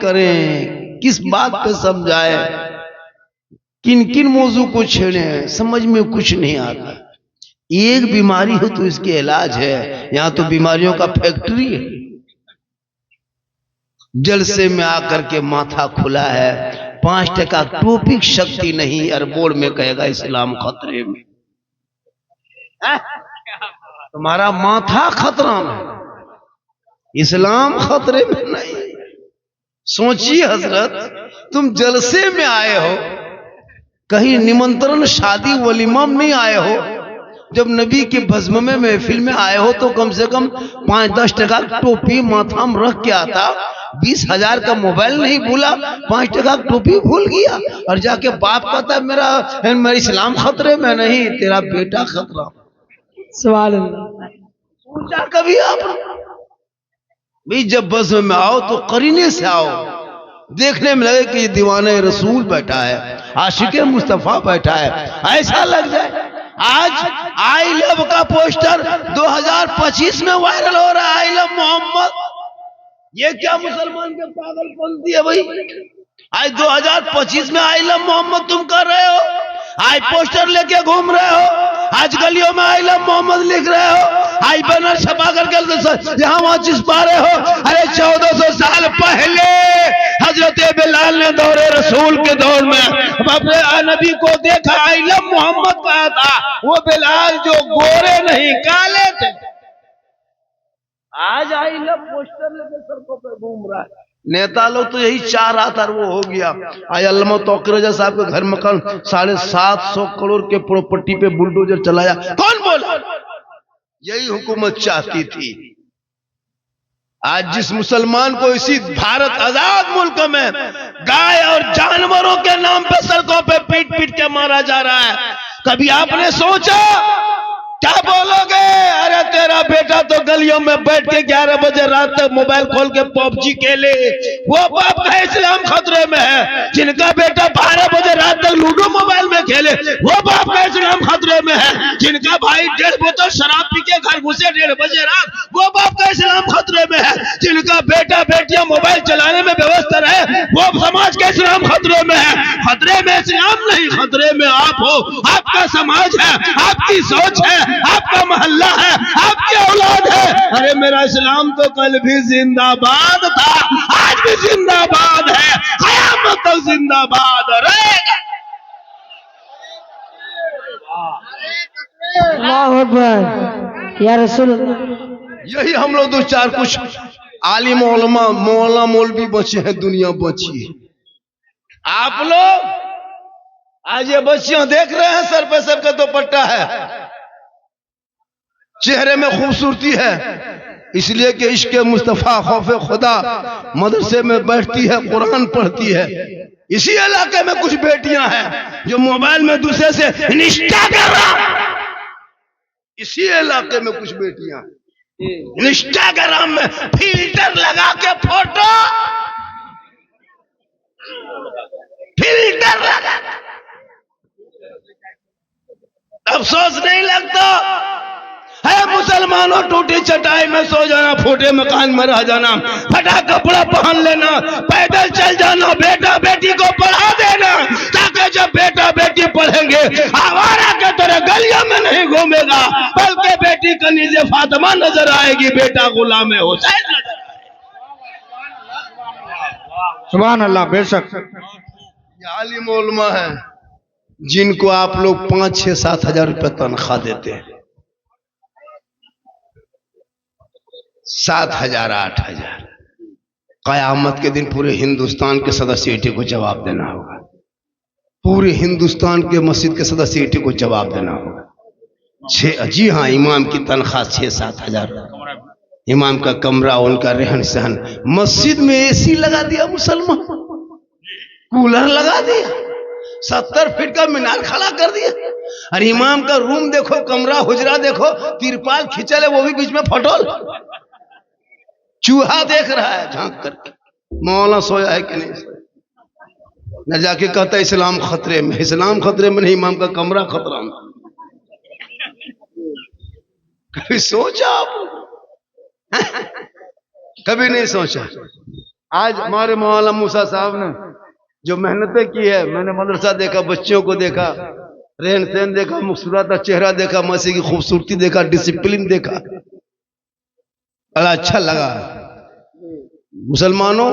करें, किस बात पे समझाए, किन किन मौजू को छेड़े, समझ में कुछ नहीं आता। एक बीमारी हो तो इसके इलाज है, यहाँ तो बीमारियों का फैक्ट्री है। जलसे में आकर के माथा खुला है, 5% टॉपिक शक्ति नहीं और बोर्ड में कहेगा इस्लाम खतरे में। तुम्हारा माथा खतरा में, इस्लाम खतरे में नहीं। सोचिए हजरत, तुम जलसे में आए हो, कहीं निमंत्रण शादी वलीमा में नहीं आए हो, जब नबी के भस्म में महफिल में आए हो तो कम से कम 5-10% टोपी माथा में रख के आता। 20,000 का मोबाइल नहीं भूला, 5% टोपी भूल गया और जाके बाप कहता है मेरा इस्लाम खतरे में नहीं, तेरा बेटा खतरा। सुभान अल्लाह। सोचा कभी आप भाई जब भस्म में आओ तो करीने से आओ, देखने में लगे कि ये दीवाने रसूल बैठा है, आशिक मुस्तफा बैठा है, ऐसा लग जाए। आज आई लव का पोस्टर 2025 में वायरल हो रहा है, आई लव मोहम्मद। ये क्या मुसलमान के पागलपंती है भाई? आज 2025 में आई लव मोहम्मद तुम कर रहे हो, आज पोस्टर लेके घूम रहे हो, आज गलियों में आई लव मोहम्मद लिख रहे हो, आज बैनर छपा करके यहाँ वहां चिपका रहे हो। अरे 1400 साल पहले हजरत बिलाल ने दौरे रसूल के दौर में अपने नबी को देखा, आई लव मोहम्मद कहा था। वो बिलाल जो गोरे नहीं काले थे, आज आई लव पोस्टर लेके सड़कों पे घूम रहा है। नेता लोग तो यही चाह रहा था, वो हो गया। आज अल्लामा तोकरजा साहब के घर मकान 750 करोड़ के प्रॉपर्टी पे बुलडोजर चलाया, कौन बोला? यही हुकूमत चाहती थी। आज जिस मुसलमान को इसी भारत आजाद मुल्क में गाय और जानवरों के नाम पे सड़कों पे पीट पीट के मारा जा रहा है, कभी आपने सोचा क्या बोलोगे? अरे तेरा बेटा तो गलियों में बैठ के 11 बजे रात तक मोबाइल खोल के पबजी खेले, वो बाप का इस्लाम खतरे में है। जिनका बेटा 12 बजे रात तक लूडो मोबाइल में खेले, वो बाप का इस्लाम खतरे में है। जिनका भाई 1.5 बोतल शराब पी के घर घुसे 1:30 बजे रात, वो बाप का इस्लाम खतरे में है। जिनका बेटा बेटियां मोबाइल चलाने में व्यस्त रहे, वो समाज का इस्लाम खतरे में है। खतरे में इस्लाम नहीं, खतरे में आप हो, आपका समाज है, आपकी सोच है, आपका मोहल्ला है, आपकी औलाद है। अरे मेरा इस्लाम तो कल भी जिंदाबाद था, आज भी जिंदाबाद है, क़यामत तक जिंदाबाद रहेगा। अल्लाहु अकबर या रसूल। यही हम लोग 2-4 कुछ आलिम उलमा मौला मौलवी बचे हैं, दुनिया बची है। आप लोग आज ये बच्चियां देख रहे हैं, सर पे सर का दुपट्टा है, चेहरे में खूबसूरती है, इसलिए कि इश्क मुस्तफा खौफ खुदा मदरसे में बैठती है, कुरान पढ़ती है। इसी इलाके में कुछ बेटियां हैं जो मोबाइल में दूसरे से निष्ठा कर रहा, इसी इलाके में कुछ बेटियां इंस्टाग्राम में फिल्टर लगा के फोटो, फिल्टर लगा, अफसोस नहीं लगता है? मुसलमानों टूटी चटाई में सो जाना, फूटे मकान में रह जाना, फटा कपड़ा पहन लेना, पैदल चल जाना, बेटा बेटी को पढ़ा देना, ताकि जब बेटा बेटी पढ़ेंगे आवारा के तरह गलियों में नहीं घूमेगा, बल्कि बेटी कनीज़े फातिमा नजर आएगी, बेटा गुलाम हुसैन नजर आएगा। सुभान अल्लाह। बेशक ये आलिम उलमा है जिनको आप लोग 5-6-7 हजार रुपये तनख्वाह देते हैं, 7,000 8,000। कयामत के दिन पूरे हिंदुस्तान के सदस्यटी को जवाब देना होगा, पूरे हिंदुस्तान के मस्जिद के सदस्यटी को जवाब देना होगा। जी हाँ, इमाम की तनख्वाह 6-7 हजार, इमाम का कमरा, उनका रहन सहन, मस्जिद में एसी लगा दिया मुसलमान, कूलर लगा दिया, 70 फीट का मीनार खड़ा कर दिया। और इमाम का रूम देखो, कमरा हुजरा देखो, तिरपाल खिंचल है, वो भी बीच में फटोल, चूहा देख रहा है झांक करके, मौला सोया है कि नहीं सोया। न जाके कहता है इस्लाम खतरे में, इस्लाम खतरे में नहीं, इमाम का कमरा खतरा में। कभी सोचा आप? कभी नहीं सोचा। आज हमारे मौलाना मूसा साहब ने जो मेहनतें की है, मैंने मदरसा देखा, बच्चों को देखा, रहन सहन देखा, मुस्कुराता चेहरा देखा, मसीह की खूबसूरती देखा, डिसिप्लिन देखा, बड़ा अच्छा लगा। मुसलमानों,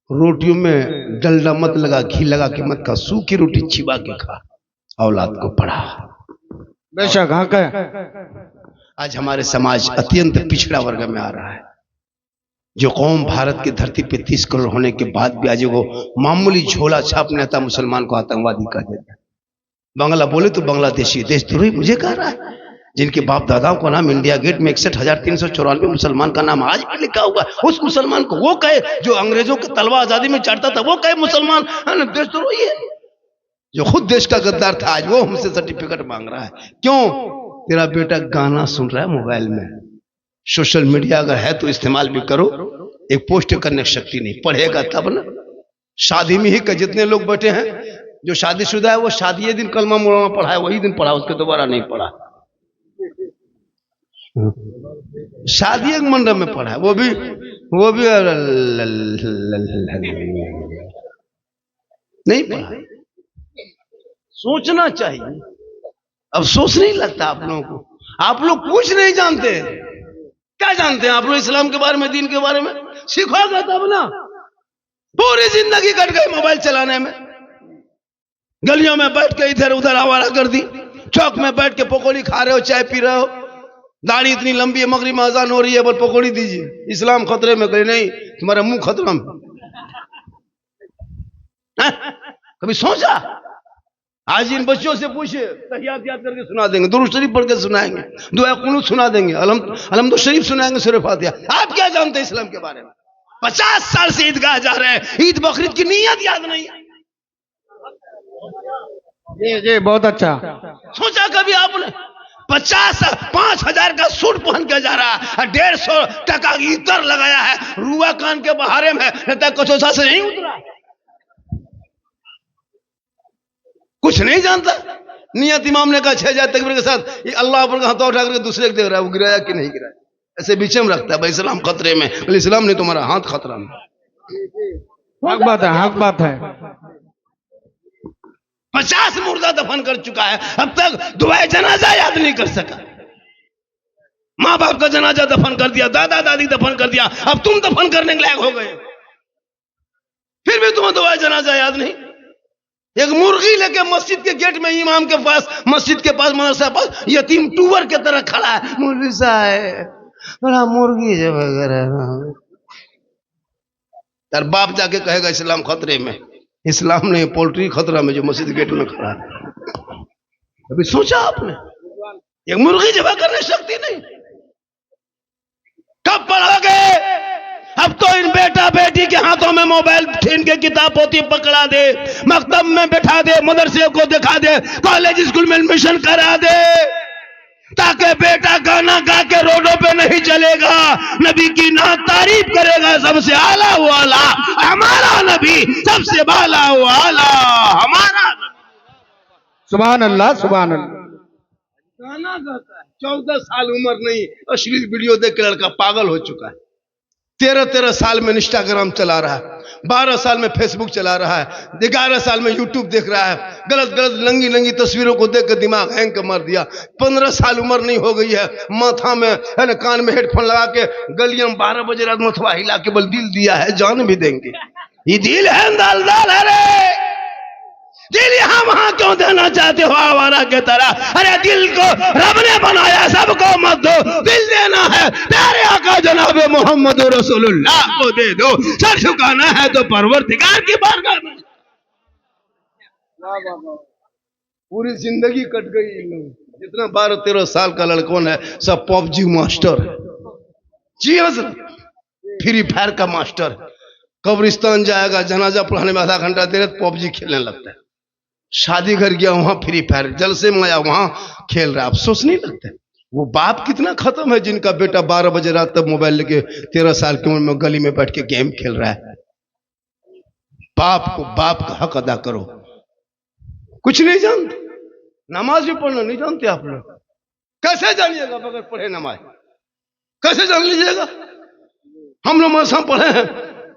रोटियों में डलडा मत लगा, घी लगा के मत खा, सूखी रोटी चिबा के खा। औलाद को पढ़ा। बेशक हाँ कह। आज हमारे समाज अत्यंत पिछड़ा वर्ग में आ रहा है। जो कौम भारत की धरती पे 30 करोड़ होने के बाद भी आज वो मामूली झोला छाप नेता मुसलमान को आतंकवादी कह देता है। बांग्ला बोले तो बांग्लादेशी, देशद्रोही मुझे कह रहा है। जिनके बाप दादाओं का नाम इंडिया गेट में 61,394 मुसलमान का नाम आज भी लिखा हुआ है, उस मुसलमान को वो कहे जो अंग्रेजों के तलवार आजादी में चढ़ता था, वो कहे मुसलमान देशद्रोही है। जो खुद देश का गद्दार था आज वो हमसे सर्टिफिकेट मांग रहा है। क्यों? तेरा बेटा गाना सुन रहा है मोबाइल में। सोशल मीडिया अगर है तो इस्तेमाल भी करो, एक पोस्ट करने की शक्ति नहीं, पढ़ेगा तब ना। शादी में ही जितने लोग बैठे हैं, जो शादीशुदा है वो शादी दिन कलमा मौलाना पढ़ा है, वही दिन पढ़ा, उसके दोबारा नहीं पढ़ा। शादी एक मंडप में पढ़ा है, वो भी नहीं पढ़ा। सोचना चाहिए। अब सोच नहीं लगता आप लोगों को। आप लोग कुछ नहीं जानते। क्या जानते हैं आप लोग इस्लाम के बारे में, दीन के बारे में? सीखोगे तब ना। पूरी जिंदगी कट गई मोबाइल चलाने में। गलियों में बैठ के इधर उधर आवारा कर दी, चौक में बैठ के पकौड़ी खा रहे हो, चाय पी रहे हो, दाढ़ी इतनी लंबी है, मगरिब में अजान हो रही है, बस पकौड़ी दीजिए। इस्लाम खतरे में? कहीं नहीं, तुम्हारा मुंह खतरा में। कभी सोचा? आज इन बच्चों से पूछे, तहियात याद करके सुना देंगे, दुरूद शरीफ पढ़ के सुनाएंगे, दुआ कुनूत सुना देंगे, अलहम्दुलिल्लाह शरीफ सुनाएंगे, सूरह फातिहा। आप क्या जानते हैं इस्लाम के बारे में? 50 साल से ईदगाह जा रहे हैं, ईद बकरीद की नियत याद नहीं है। जी बहुत अच्छा। सोचा कभी आपने? 5,000 का सूट पहन के जा रहा है, 150 टका की इतर लगाया है, रुआ कान के बहारे में, कचौसा से नहीं उतरा, कुछ नहीं जानता। नियत इमाम ने कहा 6,000 तकबीर के साथ ये अल्लाह पर हाथ उठा करके दूसरे को देख रहा है, वो गिराया कि नहीं गिराया, ऐसे बीच में रखता है। भाई इस्लाम खतरे में? बोले इस्लाम नहीं, तुम्हारा हाथ खतरा में। हक बात है, हक बात है। 50 मुर्दा दफन कर चुका है, अब तक दुआए जनाजा याद नहीं कर सका। माँ बाप का जनाजा दफन कर दिया, दादा दादी दफन कर दिया, अब तुम दफन करने के लायक हो गए, फिर भी तुम्हें दुआए जनाजा याद नहीं। एक मुर्गी लेके मस्जिद के गेट में, इमाम के पास, मस्जिद के पास, मदरसा पास, यतीम टूवर के तरह खड़ा है। मौलवी साहब बड़ा मुर्गी जो वगैरह, तार बाप जाके कहेगा इस्लाम खतरे में। इस्लाम नहीं, पोल्ट्री खतरा में जो मस्जिद गेट में खड़ा है। अभी सोचा आपने? एक मुर्गी जबा करने शक्ति नहीं। कब पढ़ोगे? अब तो इन बेटा बेटी के हाथों में मोबाइल छीन के किताब पोती पकड़ा दे, मकतब में बैठा दे, मदरसे को दिखा दे, कॉलेज स्कूल में एडमिशन करा दे, ताकि बेटा गाना गा के रोडों पे नहीं चलेगा, नबी की ना तारीफ करेगा, सबसे आला वाला हमारा नबी, सबसे बाला वाला हमारा नबी। सुभान अल्लाह, सुभान अल्लाह। गाना गाता है, 14 साल उम्र नहीं, अश्लील वीडियो देख के लड़का पागल हो चुका है। 13 साल में इंस्टाग्राम चला रहा है, 12 साल में फेसबुक चला रहा है, 11 साल में यूट्यूब देख रहा है, गलत गलत नंगी नंगी तस्वीरों को देख कर दिमाग हैंग कर मार दिया। 15 साल उम्र नहीं हो गई है, माथा में है ना, कान में हेडफोन लगा के गलियों में 12 बजे रात मथवा हिला के बल दिल दिया है, जान भी देंगे। ये दिल है दाल दाल, अरे दिल यहाँ वहां क्यों देना चाहते हो आवारा के तरह? अरे दिल को रब ने बनाया, सबको मत दो, दिल देना है प्यारे आका जनाब मोहम्मद रसूलुल्लाह को दे दो। सर झुकाना है तो परवरदिगार की बारगाह में। पूरी जिंदगी कट गई। जितना 12-13 साल का लड़कों है सब पबजी मास्टर है। जी हाँ सर, फ्री फायर का मास्टर। कब्रिस्तान जाएगा, जनाजा पढ़ाने में आधा घंटा देर पबजी खेलने लगता है। शादी घर गया, वहां फ्री फायर, जलसे में आया वहां खेल रहा है। अफसोस नहीं लगता? वो बाप कितना खत्म है जिनका बेटा 12 बजे रात तक मोबाइल लेके 13 साल की उम्र में गली में बैठ के गेम खेल रहा है। बाप को बाप का हक अदा करो। कुछ नहीं जानते, नमाज भी पढ़ना नहीं जानते आप लोग। कैसे जानिएगा बगैर पढ़े नमाज? कैसे जान लीजिएगा? हम लोग मदरसा पढ़े हैं,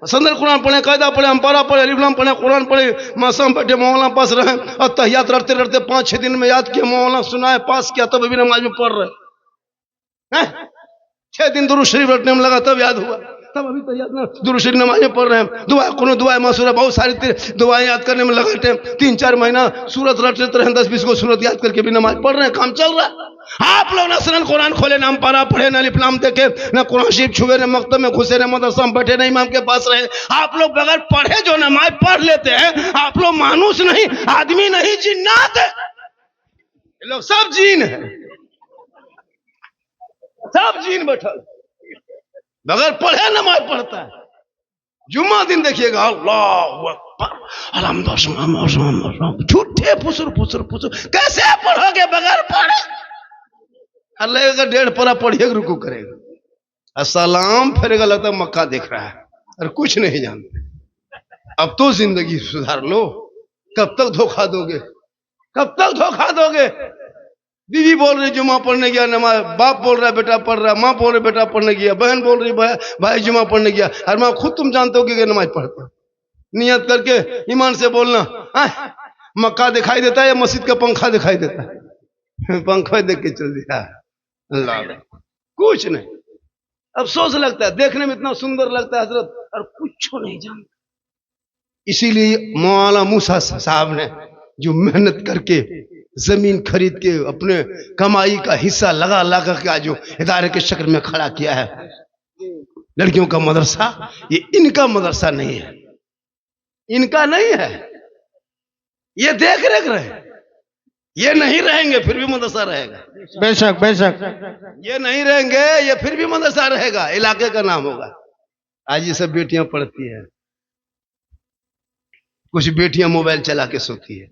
संदर कुरान पढ़े, कायदा पढ़े, अम्पारा पढ़े, अलिफ्लाम पढ़े, कुरान पढ़े, मौसम बैठे मौलाना पास रहे और तहियात रटते रटते 5-6 दिन में याद किया, मौलाना सुनाए, पास किया, तब अभी नमाज में पढ़ रहे हैं। 6 दिन दुरूद शरीफ रटने में लगा, तब याद हुआ, तब अभी तहियात में दुरूद शरीफ नमाज में पढ़ रहे हैं। दुआ मासूरा बहुत सारी दुआएं याद करने में लगाते, 3-4 महीना सूरत रटते रहे, 10-20 को सूरत याद करके भी नमाज पढ़ रहे हैं, काम चल रहा है। आप लोग न कुरान खोले, ना अम्पारा पढ़े, ना अलिफ्लाम देखे, ना कुरान शरीफ छुए, ना मकतब में घुसे, ना मदरसा में बैठे, ना इमाम के पास रहे। आप लोग बगैर पढ़े जो नमाज पढ़ लेते हैं, आप लोग मानुस नहीं, आदमी नहीं, जिन्नात है। ये लोग सब जीन है, सब जीन बैठल बगैर पढ़े नमाज पढ़ता है। जुम्मा दिन देखिएगा, अल्लाहु अकबर, अल्हम्दुलिल्लाह, झूठे फुसुर कैसे पढ़ोगे बगैर पढ़े? लगेगा 1.5 पारा पढ़िएगा, रुकू करेगा, अस्सलाम फेरेगा, लगता है मक्का देख रहा है और कुछ नहीं जानते। अब तो जिंदगी सुधार लो। कब तक धोखा दोगे, कब तक धोखा दोगे? बीवी बोल रही जुमा पढ़ने गया नमाज, बाप बोल रहा है बेटा पढ़ रहा है, माँ बोल रही बेटा पढ़ने गया, बहन बोल रही भाई जुमा पढ़ने गया, और माँ खुद तुम जानते हो कि नमाज पढ़ते हो। नियत करके ईमान से बोलना, मक्का दिखाई देता है या मस्जिद का पंखा दिखाई देता है? पंखा देख के चल दिया, अल्लाह कुछ नहीं। अफसोस लगता है, देखने में इतना सुंदर लगता है हजरत, और कुछ नहीं जानता। इसीलिए मौलाना मूसा साहब ने जो मेहनत करके जमीन खरीद के अपने कमाई का हिस्सा लगा लगा के जो इदारे के शक्ल में खड़ा किया है, लड़कियों का मदरसा, ये इनका मदरसा नहीं है, इनका नहीं है। ये देख रहे, ये नहीं रहेंगे फिर भी मदरसा रहेगा। बेशक बेशक, ये नहीं रहेंगे, ये फिर भी मदरसा रहेगा, इलाके का नाम होगा। आज ये सब बेटियां पढ़ती है, कुछ बेटियां मोबाइल चला के सोती है,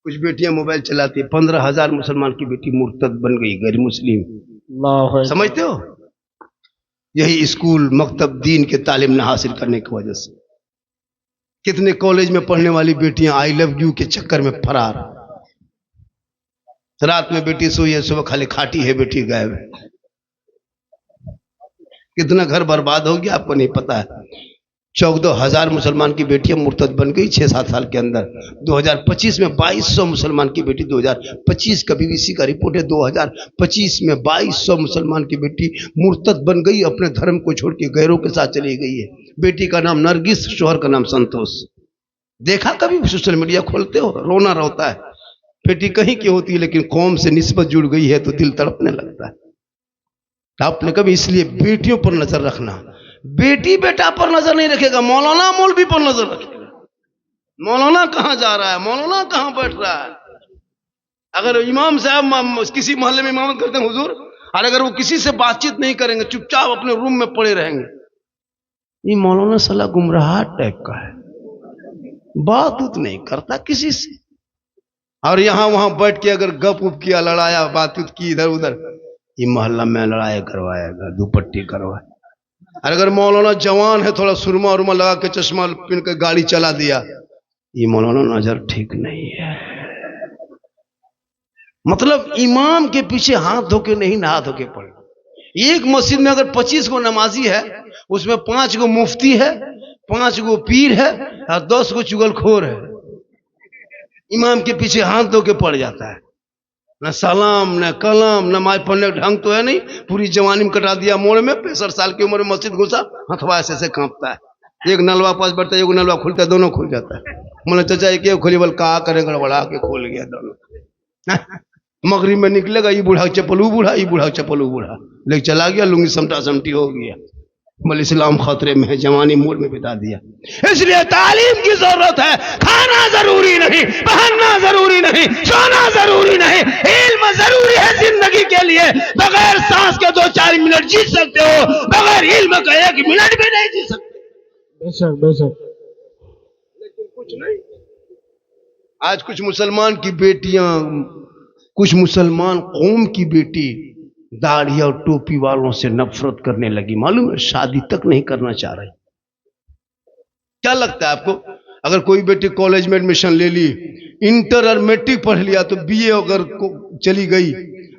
कुछ बेटियां मोबाइल चलाती है। 15,000 मुसलमान की बेटी मुर्तद बन गई, गैर मुस्लिम। समझते हो? यही स्कूल मकतब दीन के तालीम न हासिल करने की वजह से। कितने कॉलेज में पढ़ने वाली बेटियां आई लव यू के चक्कर में फरार। रात में बेटी सोई है, सुबह खाली खाटी है बेटी गायब है। कितना घर बर्बाद हो गया आपको नहीं पता है। 14,000 मुसलमान की बेटियां मुर्तद बन गई 6-7 साल के अंदर। 2025 में 2200 मुसलमान की बेटी, 2025 का बीबीसी का रिपोर्ट है, 2025 में 2200 मुसलमान की बेटी मुर्तद बन गई, अपने धर्म को छोड़ के गैरों के साथ चली गई है। बेटी का नाम नरगिस, शोहर का नाम संतोष। देखा कभी सोशल मीडिया खोलते हो? रोना रोता है। बेटी कहीं की होती है लेकिन कौम से निस्बत जुड़ गई है तो दिल तड़पने लगता है। आपने कभी, इसलिए बेटियों पर नजर रखना। बेटी बेटा पर नजर नहीं रखेगा, मौलाना मौलवी पर नजर रखेगा। मौलाना कहां जा रहा है, मौलाना कहां बैठ रहा है। अगर इमाम साहब किसी मोहल्ले में इमामत करते हैं हुजूर, और अगर वो किसी से बातचीत नहीं करेंगे, चुपचाप अपने रूम में पड़े रहेंगे, ये मौलाना साला गुमराह टाइप का है, बात उत नहीं करता किसी से। और यहां वहां बैठ के अगर गप उप किया, लड़ाया, बातचीत की इधर उधर, ये मोहल्ला में लड़ाया करवाएगा, दुपट्टी करवाए। और अगर मौलाना जवान है, थोड़ा सुरमा उरमा लगा के चश्मा पहन के गाड़ी चला दिया, ये मौलाना नजर ठीक नहीं है। मतलब इमाम के पीछे हाथ धो के नहीं, नहा धो के पढ़। एक मस्जिद में अगर 25 गो नमाजी है, उसमें 5 गो मुफ्ती है, 5 गो पीर है और 10 गो चुगलखोर है। इमाम के पीछे हाथ धो के पड़ जाता है। न सलाम न कलाम, नमाज पढ़ने का ढंग तो है नहीं। पूरी जवानी में कटा दिया मोड़ में, 65 साल की उम्र में मस्जिद घुसा, हथवा ऐसे कांपता है। एक नलवा पास बैठता है, एक नलवा खुलता है, दोनों खुल जाता है। बोले चाचा एक खोली, बोल कहा करें, गड़बड़ा के खोल गया दोनों। मगरिब में निकलेगा, ये बूढ़ा चप्पल वो बूढ़ा, ये बूढ़ा चप्पल वो बूढ़ा, लेकिन चला गया, लुंगी समटा समटी हो गया। बोले इस्लाम खतरे में है, जवानी मोड़ में बिता दिया। इसलिए तालीम की जरूरत है। खाना जरूरी नहीं, पहनना जरूरी नहीं, सोना जरूरी नहीं, इल्म जरूरी है जिंदगी के लिए। बगैर सांस के 2-4 मिनट जी सकते हो, बगैर इल्म का 1 मिनट भी नहीं जी सकते। बेशक बेशक, लेकिन कुछ नहीं। आज कुछ मुसलमान की बेटियां, कुछ मुसलमान कौम की बेटी दाढ़ी और टोपी वालों से नफरत करने लगी। मालूम है, शादी तक नहीं करना चाह रही। क्या लगता है आपको, अगर कोई बेटी कॉलेज में एडमिशन ले ली, इंटर और मैट्रिक पढ़ लिया, तो बीए अगर चली गई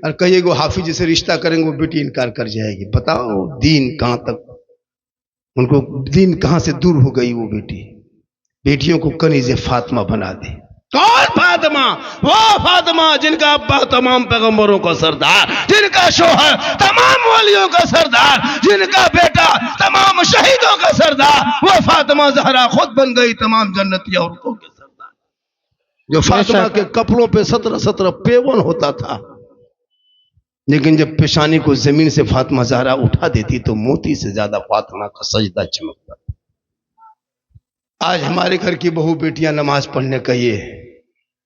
और कहिएगा हाफिज से रिश्ता करेंगे, वो बेटी इनकार कर जाएगी। बताओ दीन कहां तक। उनको दिन कहां से दूर हो गई वो बेटी। बेटियों को कनीज़े फातिमा बना दी। कौन फातिमा? वो फातिमा जिनका अब्बा तमाम पैगंबरों का सरदार, जिनका शोहर तमाम वलियों का सरदार, जिनका बेटा तमाम शहीदों का सरदार, वो फातिमा ज़हरा खुद बन गई तमाम जन्नती औरतों के सरदार। जो फातिमा के कपड़ों पे 17 पेवन होता था, लेकिन जब पेशानी को जमीन से फातिमा ज़हरा उठा देती तो मोती से ज्यादा फातिमा का सजदा चमकता। आज हमारे घर की बहू बेटियां नमाज पढ़ने का ये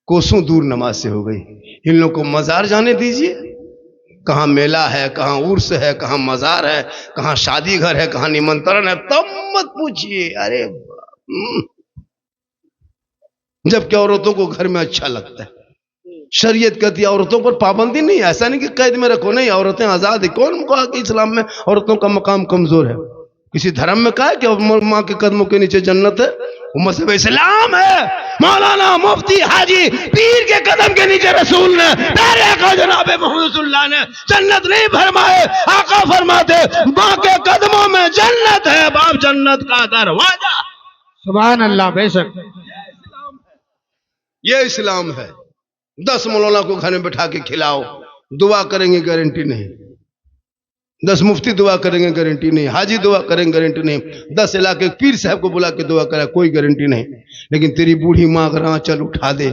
कोसों दूर नमाज से हो गई। इन लोगों को मजार जाने दीजिए। कहां मेला है, कहां उर्स है, कहां मजार है, कहां शादी घर है, कहां निमंत्रण है, तब मत पूछिए। अरे जबकि औरतों को घर में अच्छा लगता है। शरीयत कहती है औरतों पर पाबंदी नहीं, ऐसा नहीं कि कैद में रखो, नहीं, औरतें आजाद है। कौन कहा कि इस्लाम में औरतों का मकाम कमजोर है? किसी धर्म में कहा कि मां के कदमों के नीचे जन्नत है? वो मजहब इस्लाम है। मौलाना मुफ्ती हाजी पीर के कदम के नीचे रसूल ने, प्यारे आका जनाब मोहम्मद ने जन्नत नहीं फरमाए। आका फरमाते मां के कदमों में जन्नत है, बाप जन्नत का दरवाजा। सुभान अल्लाह। बेशक ये इस्लाम है। 10 मौलाना को घर में बैठा के खिलाओ, दुआ करेंगे, गारंटी नहीं। 10 मुफ्ती दुआ करेंगे, गारंटी नहीं। हाजी दुआ करेंगे, गारंटी नहीं। 10 इलाके पीर साहब को बुला के दुआ करा, कोई गारंटी नहीं। लेकिन तेरी बूढ़ी माँ अगर आंचल उठा दे,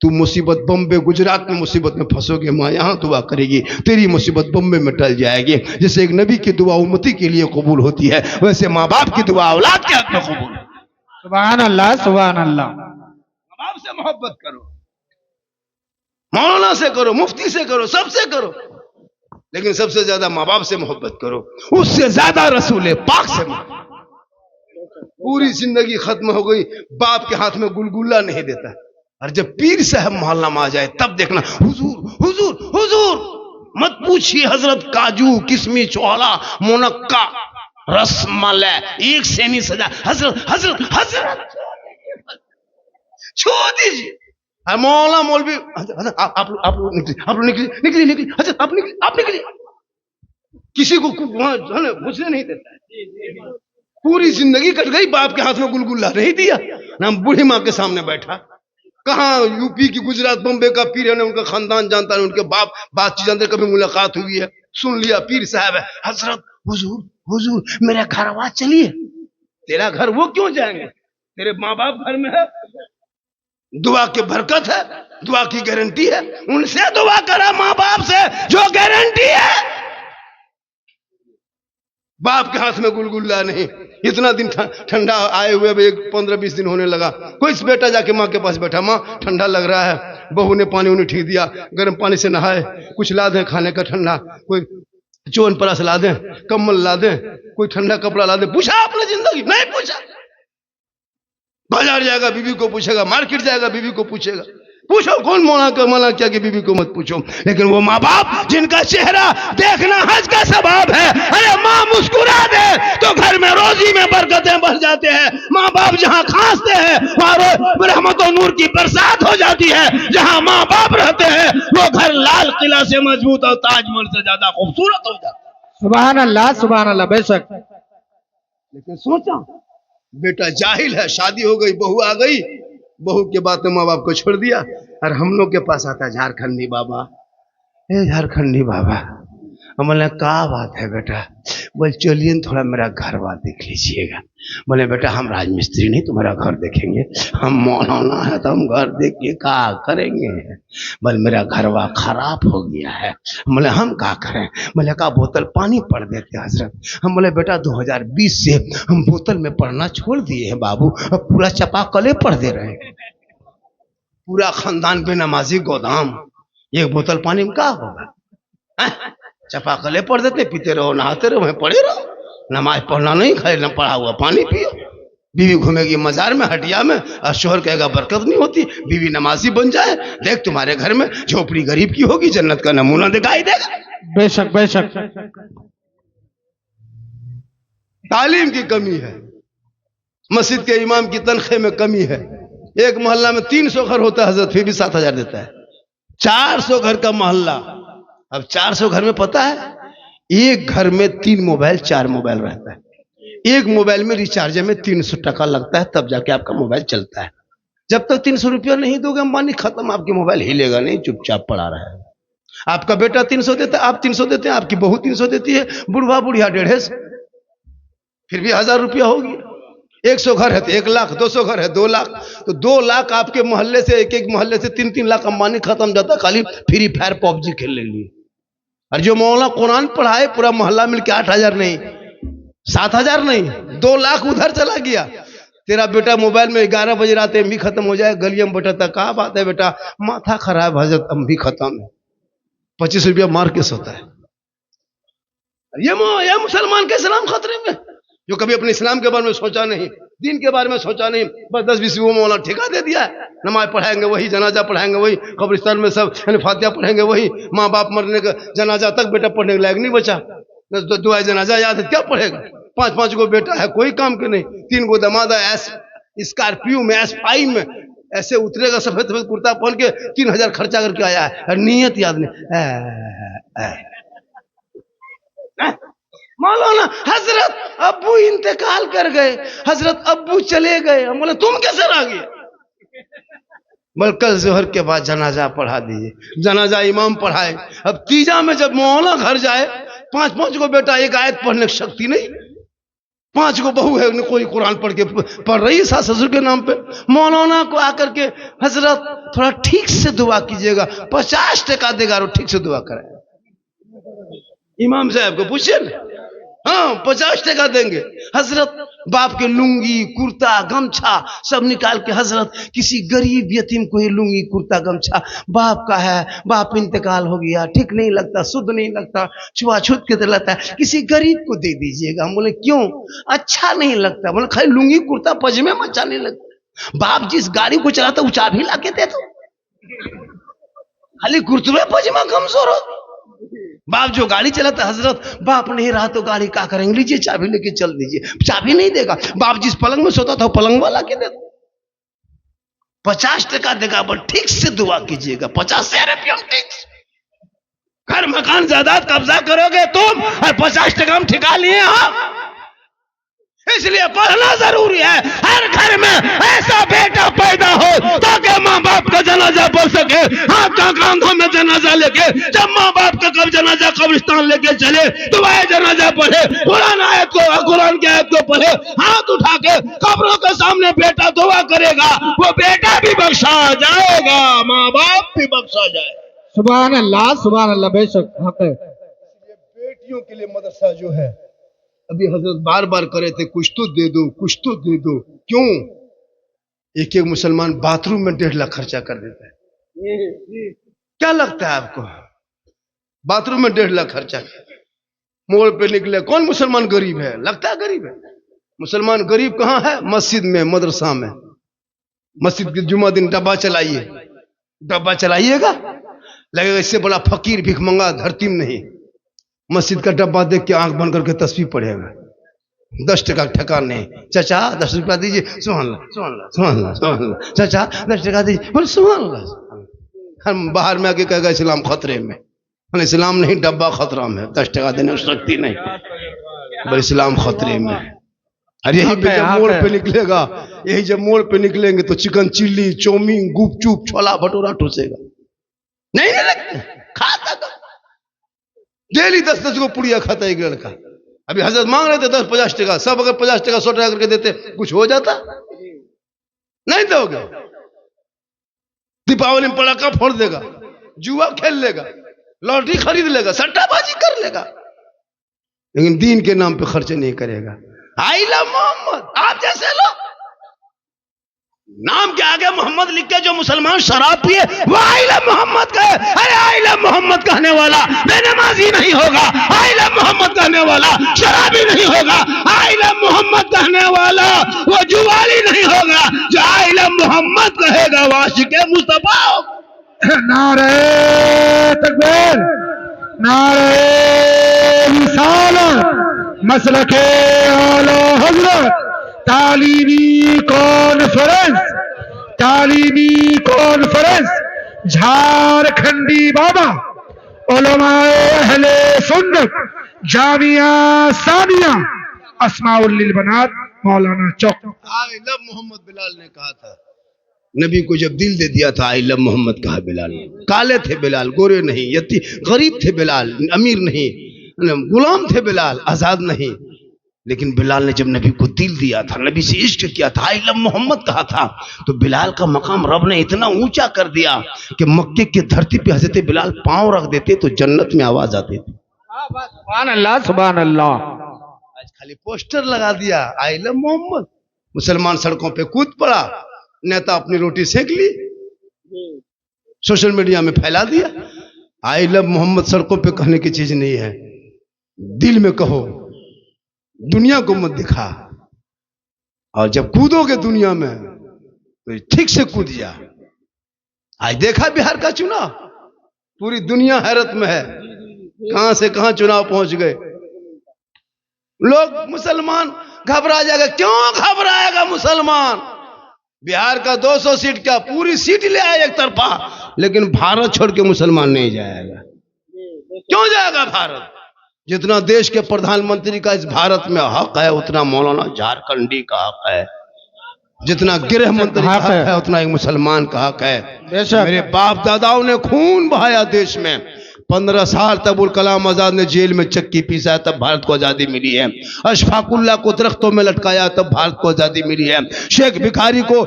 तू मुसीबत बम्बे गुजरात में मुसीबत में फंसोगे, माँ यहाँ दुआ करेगी, तेरी मुसीबत बम्बे में टल जाएगी। जैसे एक नबी की दुआ उम्मती के लिए कबूल होती है, वैसे माँ बाप की दुआ औलाद के हक में कबूल है। सुभान अल्लाह, सुभान अल्लाह। माँ बाप से मोहब्बत करो, मौलाना से करो, मुफ्ती से करो, सबसे करो, लेकिन सबसे ज्यादा माँ बाप से मोहब्बत करो। उससे ज्यादा रसूल पाक से मोहब्बत। पूरी जिंदगी खत्म हो गई, बाप के हाथ में गुलगुला नहीं देता। और जब पीर साहब मोहल्ला में आ जाए तब देखना, हुजूर हुजूर हुजूर मत पूछिए, हजरत काजू किशमिश छोला मुनक्का रसमलाई एक सेनी सजा, हजरत हजरत हजरत छोड़ दीजिए। मौला मौलवी आप लोग निकलिए, अच्छा आप निकलिए। किसी को पूछने नहीं देता है। पूरी जिंदगी कट गई, बाप के हाथ में गुलगुला नहीं दिया, ना बूढ़ी माँ के सामने बैठा। कहाँ यूपी की गुजरात बम्बे का पीर है, उनका खानदान जानता है, उनके बाप बातचीत जानते, कभी मुलाकात हुई है, सुन लिया पीर साहब है, हजरत हुजूर हुजूर मेरा घर आवाज चलिए। तेरा घर वो क्यों जाएंगे, तेरे माँ बाप घर में है। दुआ की बरकत है, दुआ की गारंटी है, उनसे दुआ करा, माँ बाप से जो गारंटी है। बाप के हाथ में गुलगुला नहीं। इतना दिन ठंडा आए हुए 15-20 दिन होने लगा, कोई बेटा जाके माँ के पास बैठा, माँ ठंडा लग रहा है। बहू ने पानी उन्हें ठीक दिया, गर्म पानी से नहाए, कुछ ला दें खाने का ठंडा, कोई च्यवनप्राश ला दें, कम्बल ला दें, कोई ठंडा कपड़ा ला दें। पूछा आपने जिंदगी? नहीं पूछा। बाजार जाएगा बीवी को पूछेगा, मार्केट जाएगा बीवी को पूछेगा। पूछो कौन मना क्या कि बीवी को मत पूछो। लेकिन वो माँ बाप जिनका चेहरा देखना हज का सवाब है, अरे माँ मुस्कुरा दे तो घर में रोजी में बरकतें बढ़ जाते हैं। माँ बाप जहाँ खांसते हैं वहाँ रहमत और नूर की बरसात हो जाती है। जहाँ माँ बाप रहते हैं वो घर लाल किला से मजबूत और ताजमहल से ज्यादा खूबसूरत हो जाता है। सुभान अल्लाह, सुभान अल्लाह। बेशक। लेकिन सोचा बेटा जाहिल है, शादी हो गई, बहू आ गई, बहू के बाद तो माँ बाप को छोड़ दिया। और हम लोग के पास आता झारखंडी बाबा, झारखंडी बाबा, हमने कहा बात है बेटा? बोल चलिए थोड़ा मेरा घर बार देख लीजिएगा। बोले बेटा हम राजमिस्त्री नहीं तुम्हारा घर देखेंगे, हम मौलाना है तो हम घर देख के क्या करेंगे। बोले मेरा घरवा खराब हो गया है। बोले हम क्या करें? बोले का बोतल पानी पढ़ देते हजरत। हम बोले बेटा 2020 से हम बोतल में पढ़ना छोड़ दिए हैं बाबू, अब पूरा चपाकले पढ़ दे रहे हैं। पूरा खानदान पे नमाजी गोदाम, एक बोतल पानी में क्या होगा? चपाकले पढ़ देते, पीते रहो, नहाते रहो, वहीं पड़े रहो। नमाज पढ़ना नहीं, खाली न पढ़ा हुआ पानी पियो। बीवी घूमेगी मजार में, हटिया में, और शोहर कहेगा बरकत नहीं होती। बीवी नमाजी बन जाए, देख तुम्हारे घर में झोपड़ी गरीब की होगी, जन्नत का नमूना दिखाई देगा। बेशक बेशक। तालीम की कमी है, मस्जिद के इमाम की तनख्वाह में कमी है। एक मोहल्ला में 300 घर होता है हजरत, फिर भी 7,000 देता है। 400 घर का मोहल्ला, अब 400 घर में पता है एक घर में 3 मोबाइल 4 मोबाइल रहता है। एक मोबाइल में रिचार्ज में 300 टका लगता है, तब जाके आपका मोबाइल चलता है। जब तक 300 रुपया नहीं दोगे अंबानी, खत्म, आपकी मोबाइल हिलेगा नहीं, चुपचाप पड़ा रहेगा। आपका बेटा 300 देता है, आप 300 देते हैं, आपकी बहू 300 देती है, बुढ़वा बुढ़िया 150, फिर भी 1000 रुपया होगी। 100 घर है तो 1 लाख, 200 घर है 2 लाख, तो 2 लाख आपके मोहल्ले से, एक मोहल्ले से 3-3 लाख अंबानी खत्म जाता खाली फ्री फायर पबजी खेलने के लिए। और जो मौलाना कुरान पढ़ाए पूरा मोहल्ला मिलके 8000 नहीं, 7000 नहीं, 2 लाख उधर चला गया। तेरा बेटा मोबाइल में 11 बजे रात एमबी खत्म हो जाए, गलियम बैठा था, कहा बात है बेटा, माथा खराब हजरत, एमबी खत्म है, 25 रुपया मार के सोता है। ये मुसलमान के इस्लाम खतरे में, जो कभी अपने इस्लाम के बारे में सोचा नहीं, दीन के बारे में सोचा नहीं, बस 10-20 वो मौलाना ठेका दे दिया है। नमाज पढ़ाएंगे वही, जनाजा पढ़ाएंगे वही, कब्रिस्तान में सब फातिहा पढ़ेंगे वही, माँ बाप मरने का जनाजा तक बेटा पढ़ने के लायक नहीं बचा, दुआ जनाजा याद है क्या पढ़ेगा। 5-5 को बेटा है, कोई काम के नहीं, 3 को दमाद है, स्कॉर्पियो में, S5 में, ऐसे उतरेगा सफेद सफेद कुर्ता पहन के, 3000 खर्चा करके आया है, नीयत याद नहीं। मौलाना हजरत अब्बू इंतकाल कर गए, हजरत अब्बू चले गए। हम बोले तुम कैसे आ गए? बोल कल जोहर के बाद जनाजा पढ़ा दीजिए। जनाजा इमाम पढ़ाए। अब तीजा में जब मौलाना घर जाए, 5-5 को बेटा एक आयत पढ़ने की शक्ति नहीं, 5 को बहू है, कोई कुरान पढ़ रही है सास ससुर के नाम पे। मौलाना को आकर के हजरत थोड़ा ठीक से दुआ कीजिएगा, 50 टका देगा और ठीक से दुआ कराए। इमाम साहब को पूछिए ना, हाँ 50 टका देंगे। हजरत बाप के लुंगी कुर्ता गमछा सब निकाल के, हजरत किसी गरीब यतीम को ही लुंगी कुर्ता गमछा, बाप का है, बाप इंतकाल हो गया, ठीक नहीं लगता, शुद्ध नहीं लगता, छुआछूत के तरह लगता है, किसी गरीब को दे दीजिएगा। हम बोले क्यों? अच्छा नहीं लगता। बोले खाली लुंगी कुर्ता पजामे में अच्छा नहीं लगता। बाप जिस गाड़ी को चलाता वो चाबी ला के दे दो, खाली कुर्ते पजामा कमजोर हो। बाप जो गाड़ी चलाता, हजरत बाप नहीं रहा तो गाड़ी क्या करेंगे, लीजिए चाबी लेके चल दीजिए। चाबी नहीं देगा। बाप जिस पलंग में सोता था पलंग वाला के दे दो, 50 टका देगा, बट ठीक से दुआ कीजिएगा। 50,000 रुपया टैक्स, घर मकान जायदाद कब्जा करोगे तुम, और 50 टका हम ठिका लिए। हाँ इसलिए पढ़ना जरूरी है। हर घर में ऐसा बेटा पैदा हो ताकि माँ बाप का जनाजा पढ़ सके, हाथ का कांधों में जनाजा लेके, जब माँ बाप का कब जनाजा कब्रिस्तान लेके चले, दुआए जनाजा पढ़े, कुरान आयत को, कुरान की आयत को पढ़े, हाथ उठा के कब्रों के सामने बेटा दुआ करेगा, वो बेटा भी बख्शा जाएगा, माँ बाप भी बख्शा जाए। सुभान अल्लाह बेशक हक है। बेटियों के लिए मदरसा जो है, अभी हजरत बार बार करे थे, कुछ तो दे दो, कुछ तो दे दो। क्यों? एक मुसलमान बाथरूम में 1.5 लाख खर्चा कर देता है। क्या लगता है आपको? बाथरूम में 1.5 लाख खर्चा, मोड़ पे निकले, कौन मुसलमान गरीब है? लगता है गरीब है। मुसलमान गरीब कहाँ है? मस्जिद में, मदरसा में। मस्जिद के जुम्मा दिन डब्बा चलाइए, डब्बा चलाइएगा, लगेगा इससे बड़ा फकीर भिखमंगा धरती में नहीं। मस्जिद का डब्बा देख के आंख बंद करके तस्बीह पढ़ेगा। 10 टका ठका नहीं। चाचा 10 रुपया दीजिए, सुभान अल्लाह, सुभान अल्लाह, सुभान अल्लाह, सुभान अल्लाह। चाचा 10 टका दीजिए, बोले सुभान अल्लाह। हम बाहर में आके कहेगा इस्लाम खतरे में। इस्लाम नहीं, डब्बा खतरा में, 10 टका देने की शक्ति नहीं, बोले इस्लाम खतरे में। अरे यही पे जब मोड़ पे निकलेगा, यही जब मोड़ पे निकलेंगे तो चिकन चिल्ली, चौमीन, गुपचुप, छोला भटूरा ठूसेगा। नहीं लगते, खाता डेली 10-10 को पुड़िया खाता है एक लड़का। अभी हजरत मांग रहे थे 10-50 टका, सब अगर 50 टका 100 टका करके देते कुछ हो जाता? नहीं दोगे। दीपावली में पटाखा फोड़ देगा, जुआ खेल लेगा, लॉटरी खरीद लेगा, सट्टाबाजी कर लेगा, लेकिन दीन के नाम पे खर्चे नहीं करेगा। आइला मोहम्मद, आप जैसे लोग नाम के आगे मोहम्मद लिख के जो मुसलमान शराब पिए वो आइला मोहम्मद कहे। अरे आइला मोहम्मद कहने वाला बेनमाजी नहीं होगा, आइला मोहम्मद कहने वाला शराबी नहीं होगा, आइला मोहम्मद कहने वाला वो जुआली नहीं होगा। जो आइला मोहम्मद कहेगा वो आशिक़े मुस्तफा होगा। नारे तकबीर, नारे रिसालत, मसलके आला हज़रत, तालीमी कॉन्फ्रेंस झारखंडी बाबा उलमाए अहले सुन्नत जामिया सानिया अस्माउल लिल बनात मौलाना चौक। आई लव मोहम्मद बिलाल ने कहा था, नबी को जब दिल दे दिया था आई लव मोहम्मद कहा बिलाल ने। काले थे बिलाल, गोरे नहीं, यती गरीब थे बिलाल, अमीर नहीं, गुलाम थे बिलाल, आजाद नहीं। लेकिन बिलाल ने जब नबी को दिल दिया था, नबी से इश्क किया था, आई लव मोहम्मद कहा था, तो बिलाल का मकाम रब ने इतना ऊंचा कर दिया कि मक्के की धरती पे हजरत बिलाल पांव रख देते तो जन्नत में आवाज आती थी। सुभान अल्लाह, सुभान अल्लाह। आज खाली पोस्टर लगा दिया आई लव मोहम्मद, मुसलमान सड़कों पे कूद पड़ा, नेता अपनी रोटी सेक ली, सोशल मीडिया में फैला दिया। आई लव मोहम्मद सड़कों पे कहने की चीज नहीं है, दिल में कहो, दुनिया को मत दिखा। और जब कूदोगे दुनिया में तो ठीक से कूद जा। आज देखा बिहार का चुनाव, पूरी दुनिया हैरत में है, कहां से कहां चुनाव पहुंच गए। लोग मुसलमान घबरा जाएगा, क्यों घबराएगा मुसलमान? बिहार का 200 सीट क्या पूरी सीट ले आए एक तरफा, लेकिन भारत छोड़ के मुसलमान नहीं जाएगा। क्यों जाएगा भारत? जितना देश के प्रधानमंत्री का इस भारत में हक है उतना मौलाना झारखंडी का हक है, जितना गृह मंत्री का हक है उतना एक मुसलमान का हक है। मेरे बाप दादाओं ने खून बहाया देश में, 15 साल तक अबुल कलाम आजाद ने जेल में चक्की पीसा तब भारत को आजादी मिली है। अशफाकुल्ला को दरख्तों में लटकाया तब भारत को आजादी मिली है। शेख भिखारी को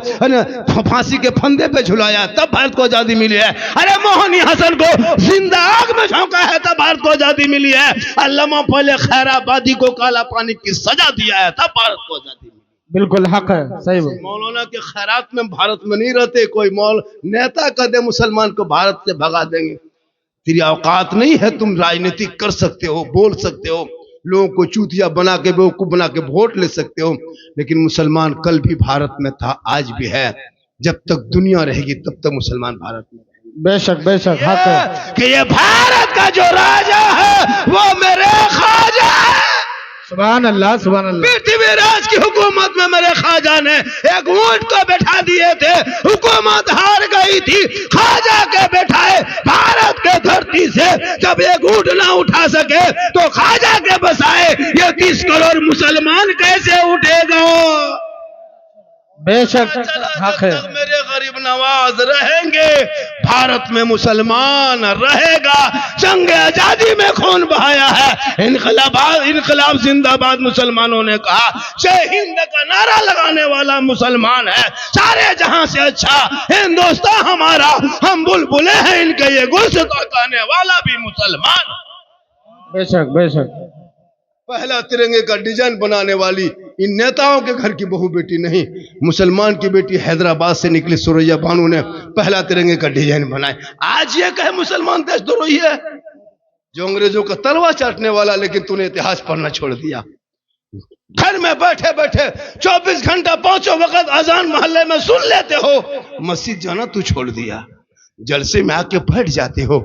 फांसी के फंदे पे झुलाया तब भारत को आजादी मिली है। अरे मोहनी हसन को जिंदा आग में झोंका है तब भारत को आजादी मिली है। अल्लामा पहले खैराबादी को काला पानी की सजा दिया है तब भारत को आजादी मिली। बिल्कुल हक है, सही बात। मौलाना के खैरात में भारत में नहीं रहते, कोई मौल नेता कह दे मुसलमान को भारत से भगा देंगे। तेरी औकात नहीं है, तुम राजनीति कर सकते हो, बोल सकते हो, लोगों को चूतिया बना के बेवकूफ बना के वोट ले सकते हो, लेकिन मुसलमान कल भी भारत में था, आज भी है, जब तक दुनिया रहेगी तब तक मुसलमान भारत में रहेंगे। बेशक बेशक हक है कि ये भारत का जो राजा है वो मेरे ख्वाजा है। सुभान अल्लाह, सुभान अल्लाह। पृथ्वीराज की हुकूमत में मेरे ख्वाजा ने एक ऊंट को बैठा दिए थे, हुकूमत हार गई थी, ख्वाजा के बैठाए भारत के धरती से जब एक ऊंट ना उठा सके तो ख्वाजा के बसाए ये 30 करोड़ मुसलमान कैसे उठेगा? बेशक हक है। मेरे गरीब नवाज रहेंगे, भारत में मुसलमान रहेगा। जंग आजादी में खून बहाया है, इनकलाब जिंदाबाद मुसलमानों ने कहा, जय हिंद का नारा लगाने वाला मुसलमान है, सारे जहां से अच्छा हिंदुस्तान हमारा, हम बुलबुले हैं इनके, ये गुलसिता गाने वाला भी मुसलमान। बेशक बेशक। पहला तिरंगे का डिजाइन बनाने वाली इन नेताओं के घर की बहू बेटी नहीं, मुसलमान की बेटी हैदराबाद से निकली सुरैया बानू ने पहला तिरंगे का डिजाइन बनाए। आज ये कहे मुसलमान देशद्रोही है, जो अंग्रेजों का तलवा चाटने वाला, लेकिन तूने इतिहास पढ़ना छोड़ दिया। घर में बैठे बैठे 24 घंटा 5 वक्त अजान मोहल्ले में सुन लेते हो, मस्जिद जाना तू छोड़ दिया, जलसे में आके बैठ जाते हो,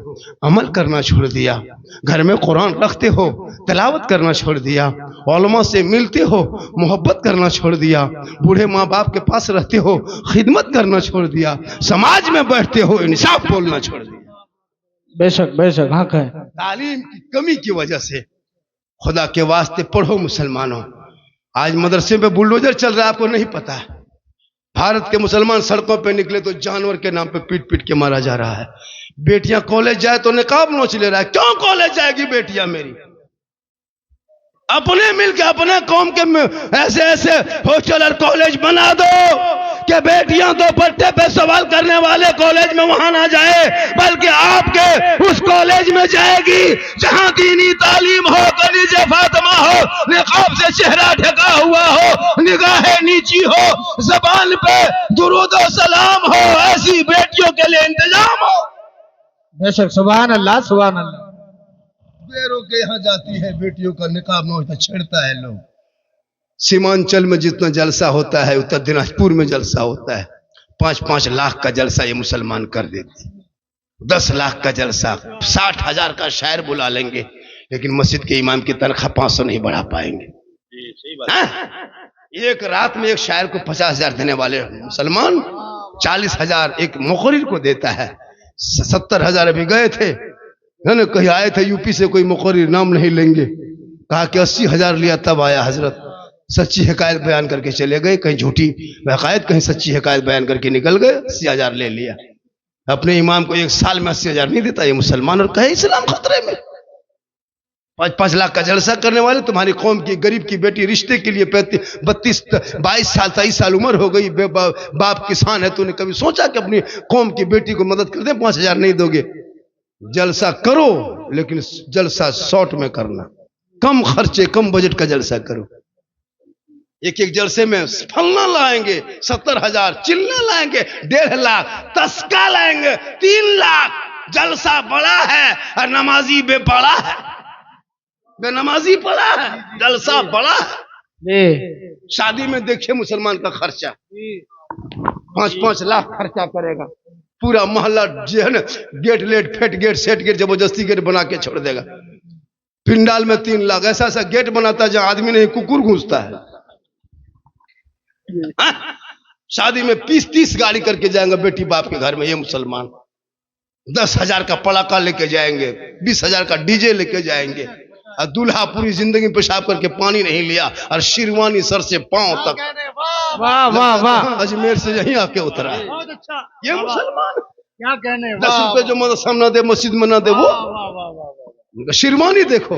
अमल करना छोड़ दिया, घर में कुरान रखते हो, तिलावत करना छोड़ दिया, उलमा से मिलते हो, मोहब्बत करना छोड़ दिया, बूढ़े माँ बाप के पास रहते हो, खिदमत करना छोड़ दिया, समाज में बैठते हो, इंसाफ बोलना छोड़ दिया। बेशक बेशक हक है। तालीम की कमी की वजह से खुदा के वास्ते पढ़ो मुसलमानों। आज मदरसे में बुलडोजर चल रहा है, आपको नहीं पता है। भारत के मुसलमान सड़कों पे निकले तो जानवर के नाम पे पीट पीट के मारा जा रहा है। बेटियां कॉलेज जाए तो निकाब नोच ले रहा है। क्यों कॉलेज जाएगी बेटियां मेरी? अपने मिलके अपने कौम के ऐसे ऐसे हॉस्टल और कॉलेज बना दो कि बेटियां तो पट्टे पे सवाल करने वाले कॉलेज में वहां ना जाए, बल्कि आपके उस कॉलेज में जाएगी जहां दीनी तालीम हो, कनीज़े फातिमा हो, निकाब से चेहरा ढका हुआ हो, निगाहें नीची हो, ज़बान पे दुरूद और सलाम हो, ऐसी बेटियों के लिए इंतजाम हो। बेशक सुभान अल्लाह, सुभान अल्लाह। बेरों के यहाँ जाती है बेटियों का निकाब नोचता छेड़ता है लोग। सीमांचल में जितना जलसा होता है उत्तर दिनाजपुर में जलसा होता है। 5-5 लाख का जलसा ये मुसलमान कर देते, 10 लाख का जलसा, 60,000 का शायर बुला लेंगे, लेकिन मस्जिद के इमाम की तनख्वाह 500 नहीं बढ़ा पाएंगे। एक रात में एक शायर को 50,000 देने वाले मुसलमान 40,000 एक मुकर्रिर को देता है। 70,000 अभी गए थे है ना, कहीं आए थे यूपी से कोई मुकर्रिर, नाम नहीं लेंगे, कहा कि 80,000 लिया तब आया हजरत, सच्ची हकायत बयान करके चले गए, कहीं झूठी हकायत, कहीं सच्ची हकायत बयान करके निकल गए, 80,000 ले लिया। अपने इमाम को 1 साल में 80,000 नहीं देता ये मुसलमान, और कहे इस्लाम खतरे में। 5-5 लाख का जलसा करने वाले, तुम्हारी कौम की गरीब की बेटी रिश्ते के लिए 32 22 साल 23 साल उम्र हो गई, बाप किसान है, तूने कभी सोचा कि अपनी कौम की बेटी को मदद कर दे? 5,000 नहीं दोगे? जलसा करो, लेकिन जलसा शॉर्ट में करना, कम खर्चे कम बजट का जलसा करो। एक जलसे में फलना लाएंगे 70,000, चिल्ला लाएंगे 1.5 लाख, तस्का लाएंगे 3 लाख। जलसा बड़ा है और नमाजी बेपड़ा है, बेनमाजी पड़ा है, जलसा बड़ा है। शादी में देखिए मुसलमान का खर्चा 5-5 लाख खर्चा करेगा, पूरा मोहल्ला जो है ना, gate late fate gate set gate जबरदस्ती गेट बना के छोड़ देगा। पिंडाल में 3 लाख, ऐसा ऐसा गेट बनाता है जहां आदमी नहीं कुकुर घुसता है। शादी में 30-30 गाड़ी करके जाएंगे बेटी बाप के घर में ये मुसलमान। 10,000 का पड़ाका लेके जाएंगे, 20,000 का डीजे लेके जाएंगे, और दूल्हा पूरी जिंदगी पेशाब करके पानी नहीं लिया, और शिरवानी सर से पांव तक। वाह वाह वाह, अजमेर से यहीं आके उतरा है ये मुसलमान। क्या कहने, 10 रुपए जो मदरसा ना दे, मस्जिद में ना दे, वो शिरवानी देखो,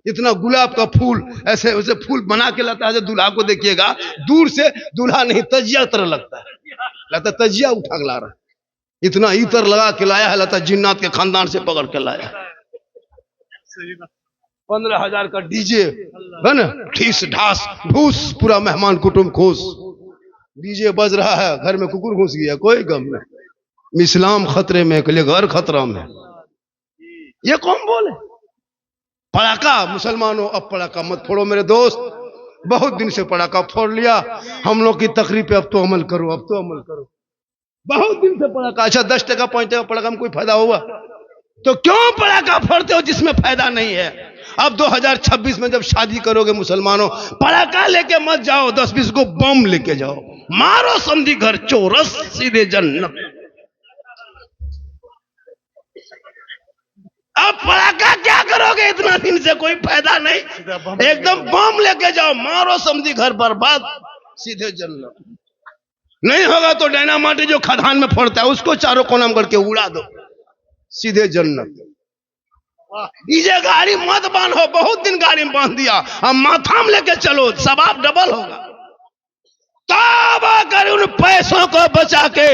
इतना गुलाब का फूल ऐसे वैसे फूल बना के लाता है। दूल्हा को देखिएगा दूर से, दूल्हा नहीं तजिया तरह लगता है, लगता तजिया उठा के ला रहा है, इतना इतर लगा के लाया है, लगता जिन्नात के खानदान से पकड़ के लाया। 15,000 का डीजे है ना, ठीस ढास ढूस, पूरा मेहमान कुटुंब खुश, डीजे बज रहा है, घर में कुकुर घुस गया, कोई गम नहीं। इस्लाम खतरे में, के लिए घर खतरा में। ये कौन बोले पड़ाका? मुसलमानों अब पड़ाका मत फोड़ो मेरे दोस्त, बहुत दिन से पड़ाका फोड़ लिया। हम लोग की तकरीर पे अब तो अमल करो, अब तो अमल करो। बहुत दिन से पड़ाका, अच्छा 10 टका 5 टका पड़ाका में कोई फायदा हुआ तो क्यों पड़ाका फोड़ते हो जिसमें फायदा नहीं है? अब 2026 में जब शादी करोगे मुसलमानों, पड़ाका लेके मत जाओ, 10-20 को बम लेके जाओ, मारो समझी घर चोरस, सीधे जन्नत। अब पड़ाका क्या करोगे इतना दिन से, कोई फायदा नहीं, एकदम बम लेके जाओ, मारो समझी घर बर्बाद, सीधे जन्नत। नहीं होगा तो डायनामाइट जो खदान में फोड़ता है उसको चारों कोना में करके उड़ा दो, सीधे जन्नत। डीजे गाड़ी मत बांधो, बहुत दिन गाड़ी में बांध दिया, अब माथा में लेके चलो, सवाब डबल होगा। तौबा कर, उन पैसों को बचा के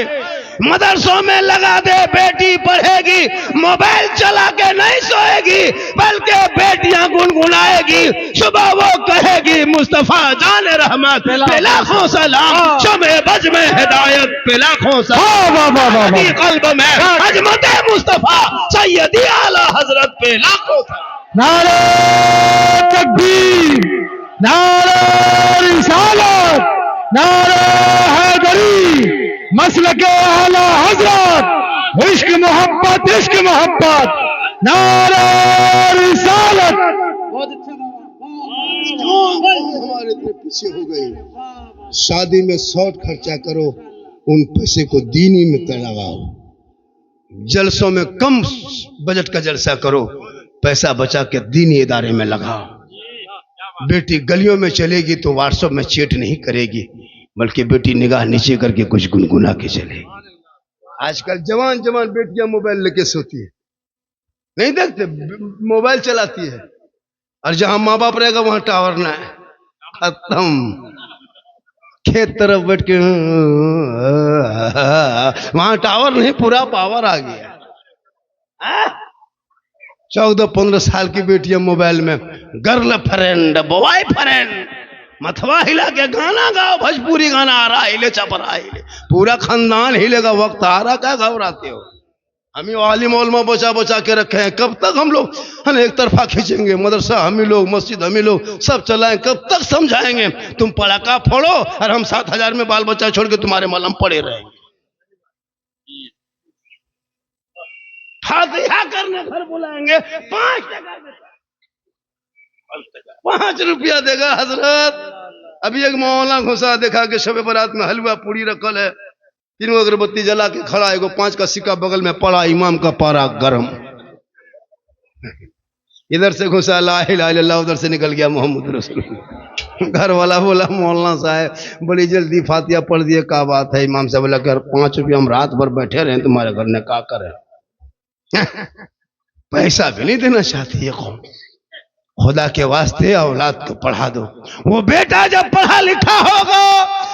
मदरसों में लगा दे, बेटी पढ़ेगी, मोबाइल चला के नहीं सोएगी, बल्कि बेटियां गुनगुनाएगी, सुबह वो कहेगी मुस्तफा जान रहमत पे लाखों सलाम, शमे बज में हिदायत पे लाखों सलाम, कल्ब में अजमत मुस्तफा सैयदी आला हजरत पे लाखों सलाम। नारे तकबीर, नारे रिसालत, नारे हैदरी, मसलके आला हजरत, इश्क मोहब्बत, इश्क मोहब्बत, नारे रिसालत। हमारे इतने पीछे हो गए। शादी में शॉर्ट खर्चा करो, उन पैसे को दीनी में लगाओ। जलसों में कम बजट का जलसा करो, पैसा बचा के दीनी इदारे में लगाओ। बेटी गलियों में चलेगी तो व्हाट्सएप में चैट नहीं करेगी, बल्कि बेटी निगाह नीचे करके कुछ गुनगुना के चले। आजकल जवान जवान बेटियां मोबाइल लेके सोती है, नहीं देखते, मोबाइल चलाती है, और जहां माँ बाप रहेगा वहां टावर ना है, खत्म। खेत तरफ बैठ के वहां टावर नहीं, पूरा पावर आ गया। 14-15 साल की बेटियां मोबाइल में गर्ल फ्रेंड, बॉय फ्रेंड, मथवा हिला के गाना गाओ, भोजपुरी गाना आ रहा, हिले चपरा हिले, पूरा खानदान हिलेगा, वक्त आ रहा, क्या घबराते हो? हम ही आलिम उलमा बचा बचा के रखे हैं, कब तक हम लोग एक तरफा खींचेंगे? मदरसा हम ही लोग, मस्जिद हम ही लोग, सब चलाएं, कब तक समझाएंगे? तुम पड़ाका फोड़ो और हम 7,000 में बाल बच्चा छोड़ के तुम्हारे मलम पड़े रहेंगे। फातिहा करने घर बुलाएंगे, 5 टका 5 रुपया देगा हजरत। अभी एक मौला घुसा देखा कि शबे बारात में हलवा पूरी रखल है, 3 अगरबत्ती जला के खड़ा, एगो 5 का सिक्का बगल में पड़ा, इमाम का पारा गरम। इधर से घुसा ला इलाहा इल्लल्लाह, उधर से निकल गया मोहम्मद रसूल। घर वाला बोला मौलाना साहब बड़ी जल्दी फातिहा पढ़ दिए, क्या बात है? इमाम साहब बोला कर 5 रुपये हम रात भर बैठे रहे तुम्हारे घर ने, क्या करें? पैसा भी नहीं देना चाहती है कौन? खुदा के वास्ते औलाद को पढ़ा दो। वो बेटा जब पढ़ा लिखा होगा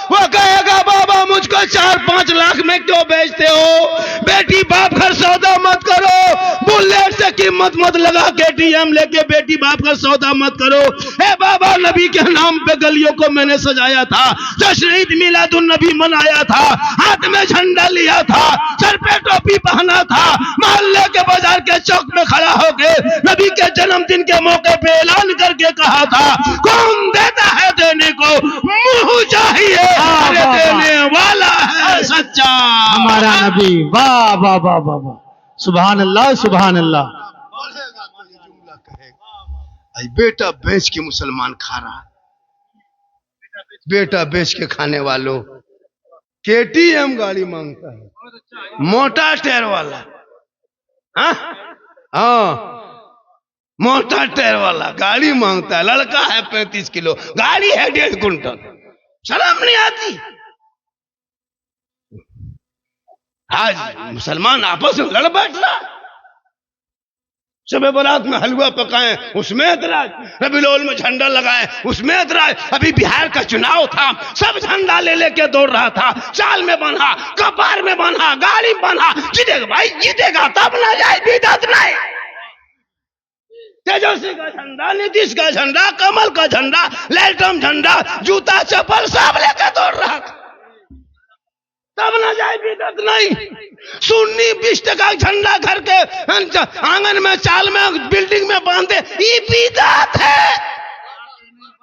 वो कहेगा बाबा मुझको 4-5 लाख में क्यों बेचते हो? बेटी बाप घर सौदा मत करो, बुलेट से कीमत मत लगा के टीएम लेके बेटी बाप घर सौदा मत करो। ए बाबा नबी के नाम पे गलियों को मैंने सजाया था, जश्न ईद मिलादुन नबी मनाया था, हाथ में झंडा लिया था, सर पे टोपी पहना था, मोहल्ले के बाजार के चौक में खड़ा होके नबी के जन्मदिन के मौके पे ऐलान करके कहा था कौन देता है देने को, मुंह चाहिए अरे देने वाला है सच्चा हमारा नबी। वाह वाह वाह वाह वाह, सुभान अल्लाह सुभान अल्लाह। बेटा बेच के मुसलमान खा रहा, बेटा बेच के खाने वालों केटीएम गाड़ी मांगता है, मोटा टायर वाला। हाँ मोटा टायर वाला गाड़ी मांगता है, लड़का है 35 किलो, गाड़ी है 1.5 कुंटल। शर्म नहीं आती? आज मुसलमान आपस में लड़ बैठ रहा, शब बारात में हलवा पकाए उसमें ऐतराज, रबीउल अव्वल में झंडा लगाए उसमें ऐतराज। अभी बिहार का चुनाव था, सब झंडा ले लेके दौड़ रहा था, चाल में बंधा, कपार में बंधा, गाड़ी में बंधा, जीतेगा भाई जीतेगा, तब ना जाए बिदअत नहीं। तेजस्वी का झंडा, नीतीश का झंडा, कमल का झंडा, लैलटम झंडा, जूता चप्पल सब लेकर दौड़ रहा था, तब ना जाए बिदअत नहीं। सुन्नी 20 टका झंडा घर के आंगन में, चाल में, बिल्डिंग में बांधे, ये बिदअत है।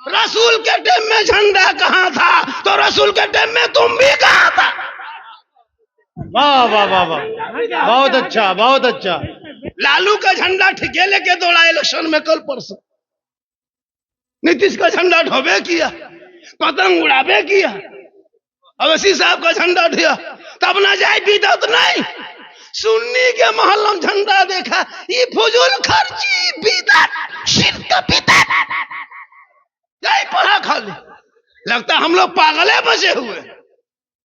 रसूल के टाइम में झंडा कहां था? तो रसूल के टाइम में तुम भी कहां था? वाह वाह वाह वाह, बहुत अच्छा बहुत अच्छा। लालू का झंडा ठिके लेके दौड़ा इलेक्शन में कल परसों, नीतीश का झंडा ढोबे किया, पतंग उड़ाबे किया, अवैसी साहब का झंडा ढिया, तब ना जाए बिदअत नहीं। सुन्नी के मोहल्ला में झंडा देखा, ये फजूल खर्ची बिदअत शिर्क बिदअत, यही पढ़ा खाली। लगता हम लोग पागले बचे हुए,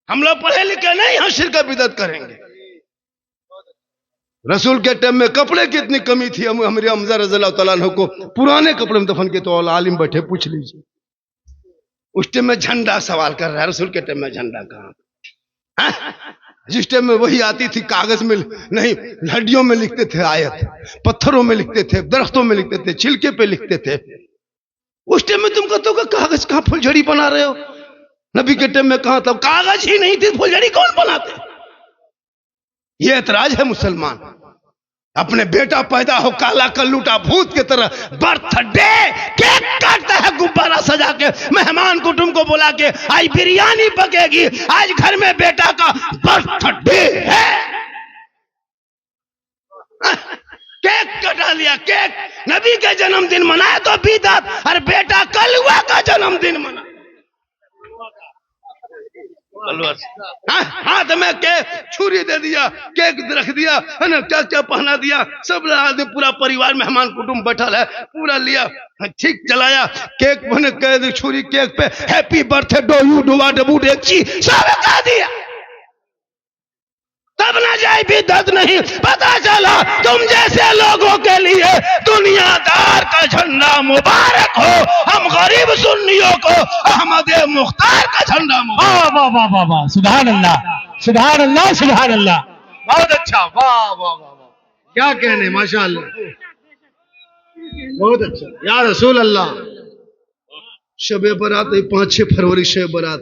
हम लोग पढ़े लिखे नहीं, हम शिर्क बिदअत करेंगे। रसूल के टाइम में कपड़े की इतनी कमी थी, हमारे हमजा रज़ियल्लाहु तआला अन्हु को पुराने कपड़े में दफन के, तो आलिम बैठे पूछ लीजिए। उस टाइम में झंडा सवाल कर रहा है, रसूल के टाइम में झंडा कहां? जिस टाइम में वही आती थी कागज में नहीं, हड्डियों में लिखते थे आयत, पत्थरों में लिखते थे, दरख्तों में लिखते थे, छिलके पे लिखते थे। उस टाइम में तुम कहते हो कागज कहां फुलझड़ी बना रहे हो? नबी के टाइम में कहां था? कागज ही नहीं थी, फुलझड़ी कौन बनाते? ये ऐतराज है मुसलमान। अपने बेटा पैदा हो काला कल्लूटा भूत की तरह, बर्थडे केक काटता है गुब्बारा सजा के, मेहमान कुटुंब को बुला के, आज बिरयानी पकेगी, आज घर में बेटा का बर्थडे है, केक कटा लिया। केक नबी के जन्मदिन मनाया तो बिदअत, और बेटा कलुआ का जन्मदिन मना, हाथ में केक छुरी दे दिया, केक रख दिया है ना, क्या क्या पहना दिया, सब आदमी पूरा परिवार मेहमान कुटुंब बैठा है, पूरा लिया, ठीक चलाया, केक बने कह छुरी केक पे happy birthday do you डुआ Dabboo डेची सब कह दिया, तब ना जाए बिदअत नहीं। पता चला तुम जैसे लोगों के लिए दुनियादार का झंडा मुबारक हो, हम गरीब सुन्नियों को अहमद मुख्तार का झंडा मुबारक। वाह वाह वाह वाह, सुभान अल्लाह सुभान अल्लाह सुभान अल्लाह, बहुत अच्छा, वाह वाह वाह, क्या कहने, माशाअल्लाह, बहुत अच्छा या रसूल अल्लाह। शबे बारात 5-6 फरवरी शब बारात,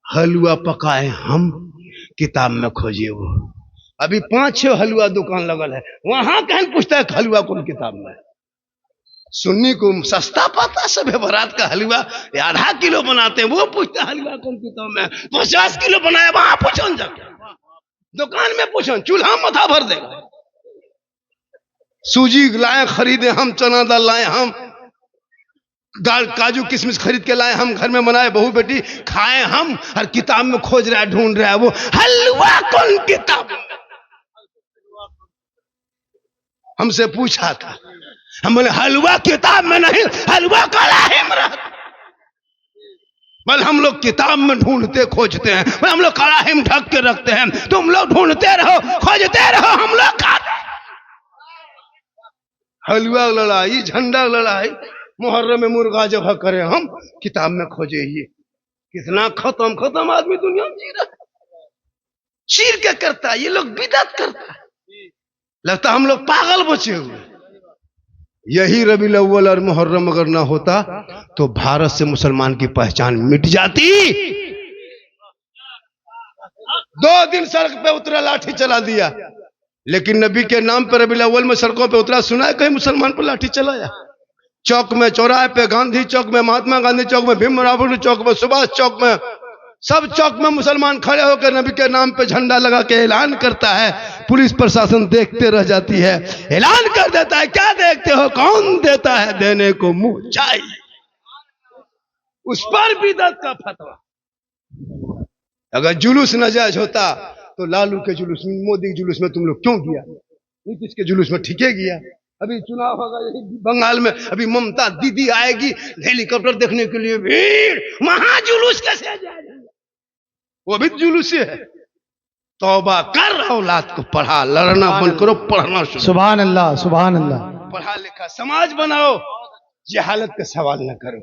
हलवा पकाए हम, किताब में खोजिए वो, अभी 5-6 हलवा दुकान लगल है, वहां कहीं पूछता है हलवा कौन किताब में? सुन्नी को सस्ता पता शबे बारात का हलवा 0.5 किलो बनाते हैं, वो पूछता है हलवा कौन किताब में? 50 किलो बनाया, वहां पूछो जाके, दुकान में पूछो, चूल्हा मथा भर देगा। सूजी लाए खरीदे हम, चना दाल लाए हम, काजू किशमिश खरीद के लाए हम, घर में बनाए बहू बेटी खाए हम, हर किताब में खोज रहा है, ढूंढ रहा है वो हलवा कौन किताब में। हमसे पूछा था हम बोले हलवा किताब में नहीं, हलवा कड़ाही में रहता। बोले हम लोग किताब में ढूंढते खोजते हैं, बोले हम लोग कड़ाही में ढक के रखते हैं, तुम लोग ढूंढते रहो खोजते रहो, हम लोग खाते। हलवा लड़ाई, झंडा लड़ाई, मुहर्रम में मुर्गा जब करें हम, किताब में खोजे। ये कितना खत्म खत्म आदमी दुनिया में जी रहा है। चीर के करता है, ये लोग बिदअत करता है, लगता हम लोग पागल बचे हुए। यही रबीउल अव्वल और मुहर्रम अगर ना होता तो भारत से मुसलमान की पहचान मिट जाती। 2 दिन सड़क पे उतरा, लाठी चला दिया, लेकिन नबी के नाम पर रबीउल अव्वल में सड़कों पे उतरा, सुना है कहीं मुसलमान पर लाठी चलाया? चौक में, चौराहे पे, गांधी चौक में, महात्मा गांधी चौक में, भीमराव चौक में, सुभाष चौक में, सब चौक में मुसलमान खड़े होकर नबी के नाम पे झंडा लगा के ऐलान करता है। पुलिस प्रशासन देखते रह जाती है, ऐलान कर देता है। क्या देखते हो, कौन देता है देने को मुंह चाहिए। उस पर बिदअत का फतवा। अगर जुलूस नाजायज होता तो लालू के जुलूस में, मोदी के जुलूस में तुम लोग क्यों गया? नीतीश के जुलूस में ठीक है गया। अभी चुनाव होगा यही बंगाल में, अभी ममता दीदी आएगी, हेलीकॉप्टर देखने के लिए भीड़, महाजुलूस कैसे जाएगा? वो भी जुलूस है। तौबा कर, औलाद को पढ़ा, लड़ना बंद करो, पढ़ना शुरू। सुभान अल्लाह, सुभान अल्लाह। पढ़ा लिखा समाज बनाओ, जहालत का सवाल न करो।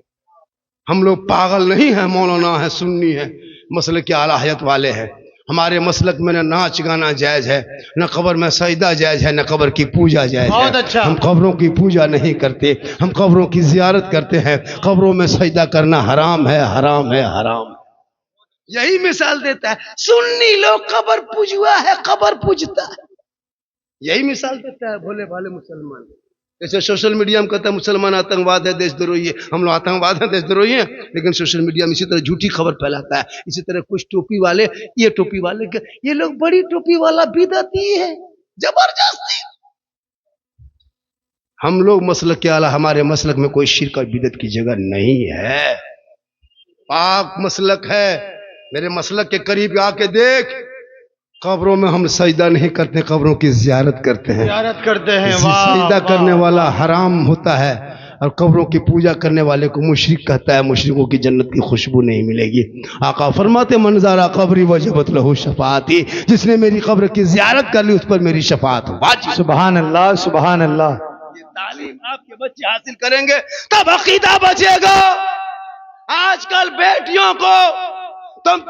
हम लोग पागल नहीं है, मौलाना है, सुन्नी है, मसलक के आला हयात वाले हैं। हमारे मसलक में न नाच गाना जायज है, न कब्र में सजदा जायज है, न कब्र की पूजा जायज है। बहुत अच्छा। हम कब्रों की पूजा नहीं करते, हम कब्रों की जियारत करते हैं। कब्रों में सजदा करना हराम है, हराम है, हराम। यही मिसाल देता है, सुन्नी लोग कब्र पूजुआ है, कब्र पूजता है। यही मिसाल देता है भोले भाले मुसलमान। जैसे सोशल मीडिया में कहता है मुसलमान आतंकवाद है, देशद्रोही है, हम लोग आतंकवाद है, देशद्रोही है, लेकिन सोशल मीडिया में इसी तरह झूठी खबर फैलाता है। इसी तरह कुछ टोपी वाले, ये टोपी वाले, ये लोग बड़ी टोपी वाला बिदअती है, जबरदस्ती। हम लोग मसलक के आला, हमारे मसलक में कोई शिर्क और बिदअत की जगह नहीं है, पाक मसलक है। मेरे मसलक के करीब आके देख, कब्रों में हम सजदा नहीं करते, कब्रों की जियारत करते हैं, जियारत करते हैं। सजदा करने वाला हराम होता है, और कब्रों की पूजा करने वाले को मुशरिक कहता है। मुशरिकों की जन्नत की खुशबू नहीं मिलेगी। आका फरमाते मंजारा कब्री वजबत लहू शफाअती, जिसने मेरी कब्र की जियारत कर ली उस पर मेरी शफाअत वाजिब। सुभान अल्लाह, सुभान अल्लाह। ये तालीम आपके बच्चे हासिल करेंगे तब अकीदा बचेगा। आजकल बेटियों को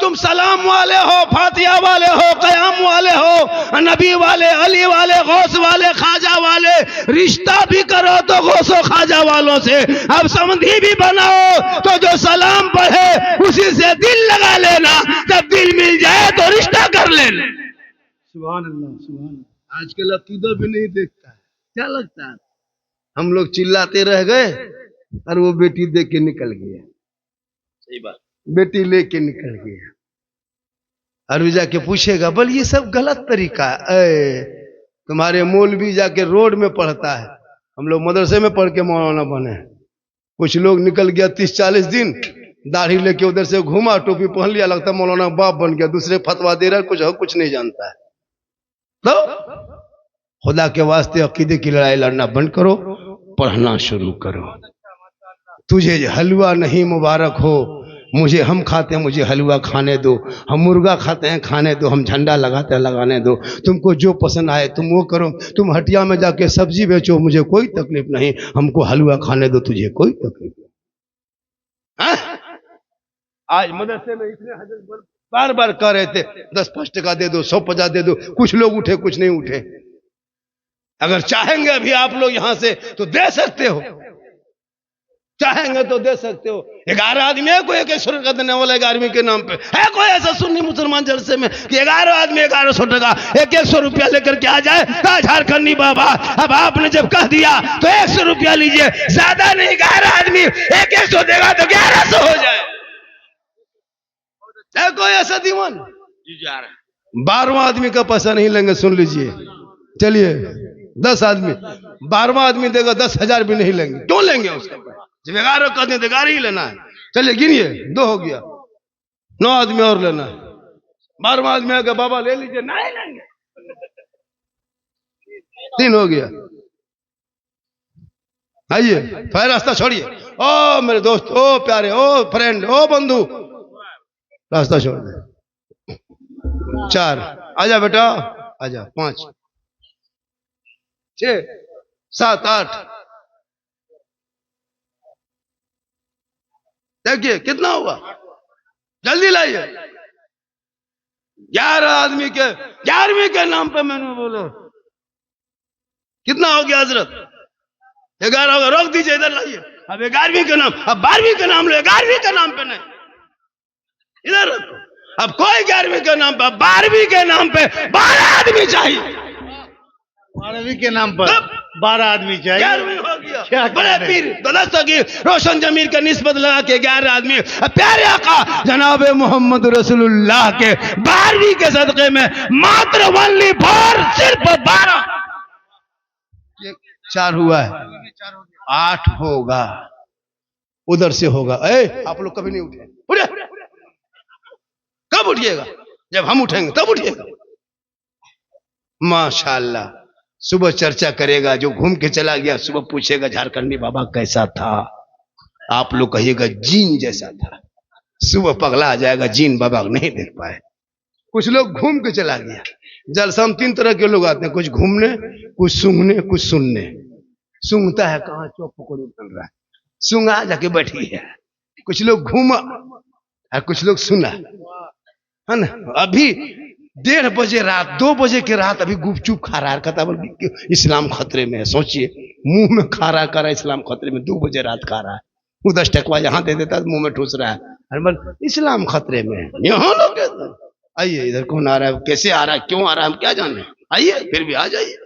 तुम सलाम वाले हो, फातिहा वाले हो, कयाम वाले हो, नबी वाले, अली वाले, गौस वाले, खाजा वाले, रिश्ता भी करो तो गौसो खाजा वालों से। अब समधी भी बनाओ तो जो सलाम पढ़े उसी से दिल लगा लेना, जब दिल मिल जाए तो रिश्ता कर लेना। सुभान अल्लाह, सुभान अल्लाह। आजकल अकीदा भी नहीं देखता है। क्या लगता है हम लोग चिल्लाते रह गए और वो बेटी देख के निकल गया। सही बात, बेटी लेके निकल गया। और जाके पूछेगा, बोल ये सब गलत तरीका है। तुम्हारे मौलवी जाके रोड में पढ़ता है, हम लोग मदरसे में पढ़ के मौलाना बने। कुछ लोग निकल गया 30-40 दिन, दाढ़ी लेके उधर से घूमा, टोपी पहन लिया, लगता मौलाना बाप बन गया, दूसरे फतवा दे रहा है, कुछ नहीं जानता है। तो खुदा के वास्ते अकीदे की लड़ाई लड़ना बंद करो, पढ़ना शुरू करो। तुझे हलवा नहीं मुबारक हो, मुझे, हम खाते हैं मुझे हलवा खाने दो, हम मुर्गा खाते हैं खाने दो, हम झंडा लगाते हैं लगाने दो, तुमको जो पसंद आए तुम वो करो, तुम हटिया में जाके सब्जी बेचो, मुझे कोई तकलीफ नहीं, हमको हलवा खाने दो, तुझे कोई तकलीफ नहीं। आज मदरसे में इतने हजरत बार बार कह रहे थे 10-5 टका दे दो, 100-50 दे दो, कुछ लोग उठे कुछ नहीं उठे। अगर चाहेंगे अभी आप लोग यहां से तो दे सकते हो, चाहेंगे तो दे सकते हो। 11 आदमी है, कोई 100 टका देने वाला 11वीं के नाम पे है? कोई ऐसा सुन्नी मुसलमान जलसे में कि 11 आदमी 1100 टका 100 रुपया लेकर के आ जाए? झारखंडी बाबा, अब आपने जब कह दिया तो 100 रुपया लीजिए, ज्यादा नहीं, 11 आदमी 100 देगा तो 1100 हो जाए। है कोई ऐसा दीवान? 12वां आदमी का पैसा नहीं लेंगे, सुन लीजिए। चलिए 10 आदमी, 12वां आदमी देगा 10,000 भी नहीं लेंगे। क्यों लेंगे उसका? जब 11 का आदमी 11 ही लेना है। चलिए गिनिए, 2 हो गया, 9 आदमी और लेना है। 12वां आदमी आगे, बाबा ले लीजिए, नहीं लेंगे, 3 हो गया। आइए, फिर रास्ता छोड़िए। ओ मेरे दोस्त, ओ प्यारे, ओ फ्रेंड, ओ बंधु, रास्ता छोड़ दे। 4, आजा बेटा, आजा। 5, 6, 7, 8, देखिए कितना हुआ, जल्दी लाइए। 11 आदमी के, 11वीं के नाम पे मैंने बोला कितना हो गया हजरत? 11 होगा, रोक दीजिए, इधर लाइए। अब 11वीं के नाम, अब 12वीं के नाम लो, 11वीं के नाम पे नहीं, इधर रखो। अब कोई 11वीं के नाम पे, 12वीं के नाम पे 12 आदमी चाहिए। 12वीं के नाम पर 12 आदमी चाहिए। 11वीं हो गया, क्या बड़े पीर दस्तगीर रोशन जमीर का निस्बत लगा के 11 आदमी। प्यारे आका जनाब मोहम्मद रसूलुल्लाह के 12वीं के सदक़े में मात्र ओनली 4, सिर्फ 12। 4 हुआ है, 8 होगा, उधर से होगा। आप लोग कभी नहीं उठे, कब उठिएगा? जब हम उठेंगे तब उठिएगा। माशाल्लाह, सुबह चर्चा करेगा, जो घूम के चला गया सुबह पूछेगा झारखंडी बाबा कैसा था, आप लोग कहिएगा जीन जैसा था। सुबह पगला आ जाएगा, जीन बाबा नहीं देख पाए। कुछ लोग घूम के चला गया। जलसा में 3 तरह के लोग आते हैं, कुछ घूमने, कुछ सूंघने, कुछ सुनने। सूंघता है कहाँ, चौक पकौड़ी बन रहा है, सूंघा जाके बैठी है। कुछ लोग घूमा और कुछ लोग सुना, है ना। अभी 1:30 बजे रात, 2 बजे के रात अभी गुपचुप खा रहा है, कहता है इस्लाम खतरे में है। सोचिए, मुंह में खा रहा कर, इस्लाम खतरे में, 2 बजे रात खा रहा है। वो 10 टकवा यहाँ दे देता, मुंह में ठूस रहा है, अरे बोल इस्लाम खतरे में है। यहाँ लोग कहते हैं आइए, इधर कौन आ रहा है, कैसे आ रहा है, क्यों आ रहा है, हम क्या जाने, आइए, फिर भी आ जाइए,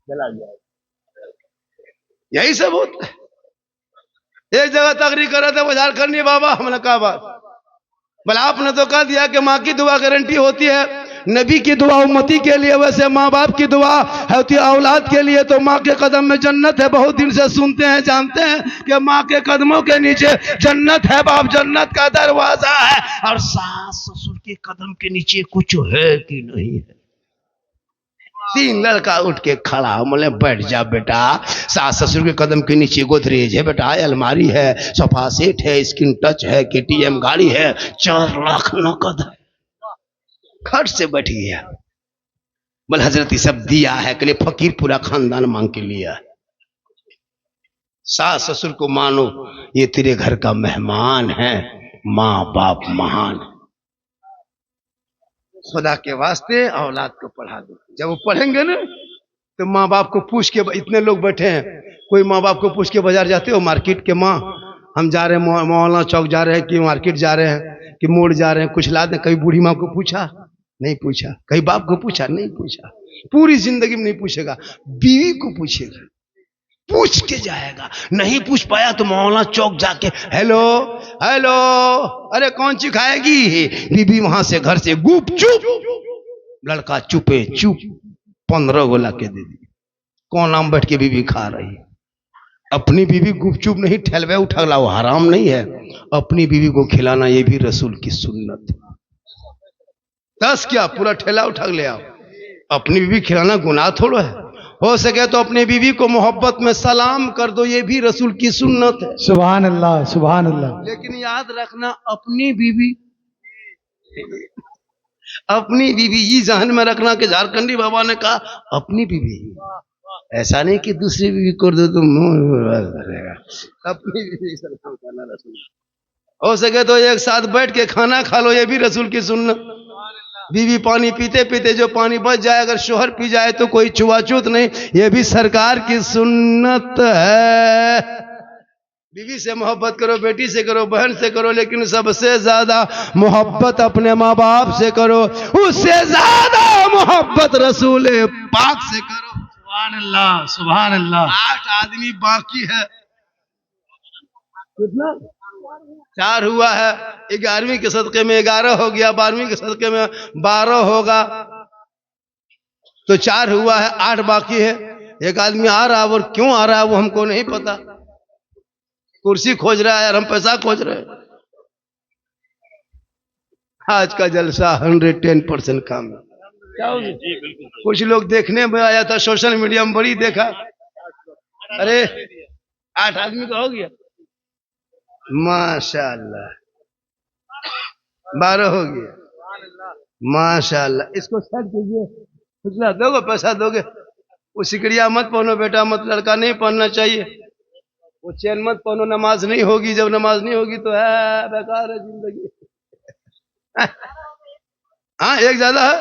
चला गया। यही सब होता है। एक जगह तकरीर कर रहे थे वो झारखंडी बाबा, हमने कहा बात, बोले आपने तो कह दिया कि माँ की दुआ गारंटी होती है, नबी की दुआ उम्मती के लिए, वैसे माँ बाप की दुआ होती है औलाद के लिए। तो माँ के कदम में जन्नत है, बहुत दिन से सुनते हैं, जानते हैं कि माँ के कदमों के नीचे जन्नत है, बाप जन्नत का दरवाजा है, और सास ससुर के कदम के नीचे कुछ है कि नहीं है। 3 लड़का उठ के खड़ा, बोले बैठ जा बेटा, सास ससुर के कदम के नीचे गोदरेज है बेटा, अलमारी है, सोफा सेट है, स्क्रीन टच है, KTM गाड़ी है, 4 लाख नकद है, खट से बैठी है। बोले हजरत ये सब दिया है, के लिए फकीर पूरा खानदान मांग के लिया। सास ससुर को मानो ये तेरे घर का मेहमान है, माँ बाप महान है। खुदा के वास्ते औलाद को पढ़ा दो। जब वो पढ़ेंगे ना तो माँ बाप को पूछ के, इतने लोग बैठे हैं, कोई माँ बाप को पूछ के बाजार जाते हो, मार्केट के माँ हम जा रहे हैं, मौलाना चौक जा रहे हैं कि मार्केट जा रहे हैं कि मोड़ जा रहे हैं, कुछ ला दें। कभी बूढ़ी माँ को पूछा? नहीं पूछा। कहीं बाप को पूछा? नहीं पूछा। पूरी जिंदगी में नहीं पूछेगा। बीवी को पूछेगा, पूछ के जाएगा। नहीं पूछ पाया तो मौलाना चौक जाके हेलो हेलो, अरे कौन सी खाएगी? बीबी वहां से घर से गुपचुप, लड़का चुपे चुप 15 गोला के दे दी। कौन नाम बैठ के बीबी खा रही? अपनी बीवी गुपचुप नहीं, ठेलवे उठा वो हराम नहीं है। अपनी बीवी को खिलाना ये भी रसूल की सुन्नत। 10 क्या पूरा ठेला उठा ले आओ। अपनी बीवी खिलाना गुनाह थोड़ा है। हो सके तो अपनी बीवी को मोहब्बत में सलाम कर दो, ये भी रसूल की सुन्नत है। सुभान अल्लाह, सुभान अल्लाह। लेकिन याद रखना, अपनी बीवी ये जहन में रखना कि झारखंडी बाबा ने कहा अपनी बीवी, ऐसा नहीं कि दूसरी बीवी कर दो तो अपनी बीवी सलाम करना रसूल। हो सके तो एक साथ बैठ के खाना खा लो, ये भी रसूल की सुन्नत। बीवी पानी पीते पीते जो पानी बच जाए, अगर शोहर पी जाए तो कोई छुआछूत नहीं, ये भी सरकार की सुन्नत है। बीवी से मोहब्बत करो, बेटी से करो, बहन से करो, लेकिन सबसे ज्यादा मोहब्बत अपने माँ बाप से करो, उससे ज्यादा मोहब्बत रसूल पाक से करो। सुभान अल्लाह, सुभान अल्लाह। 8 आदमी बाकी है, कितना? 4 हुआ है। 11वीं के सदके में 11 हो गया, 12वीं के सदके में 12 होगा, तो 4 हुआ है, 8 बाकी है। एक आदमी आ रहा है, और क्यों आ रहा है वो हमको नहीं पता। कुर्सी खोज रहा है और हम पैसा खोज रहे हैं। आज का जलसा 110% काम है। कुछ लोग देखने में आया था, सोशल मीडिया में बड़ी देखा, अरे 8 आदमी का हो गया, माशाल्लाह। 12 हो गया, माशाल्लाह। इसको सेट कीजिए, कितना दोगे, पैसा दोगे? वो सिकड़िया मत पहनो बेटा, मत, लड़का नहीं पहनना चाहिए। वो चैन मत पहनो, नमाज नहीं होगी। जब नमाज नहीं होगी तो है बेकार है जिंदगी। हाँ, एक ज्यादा है,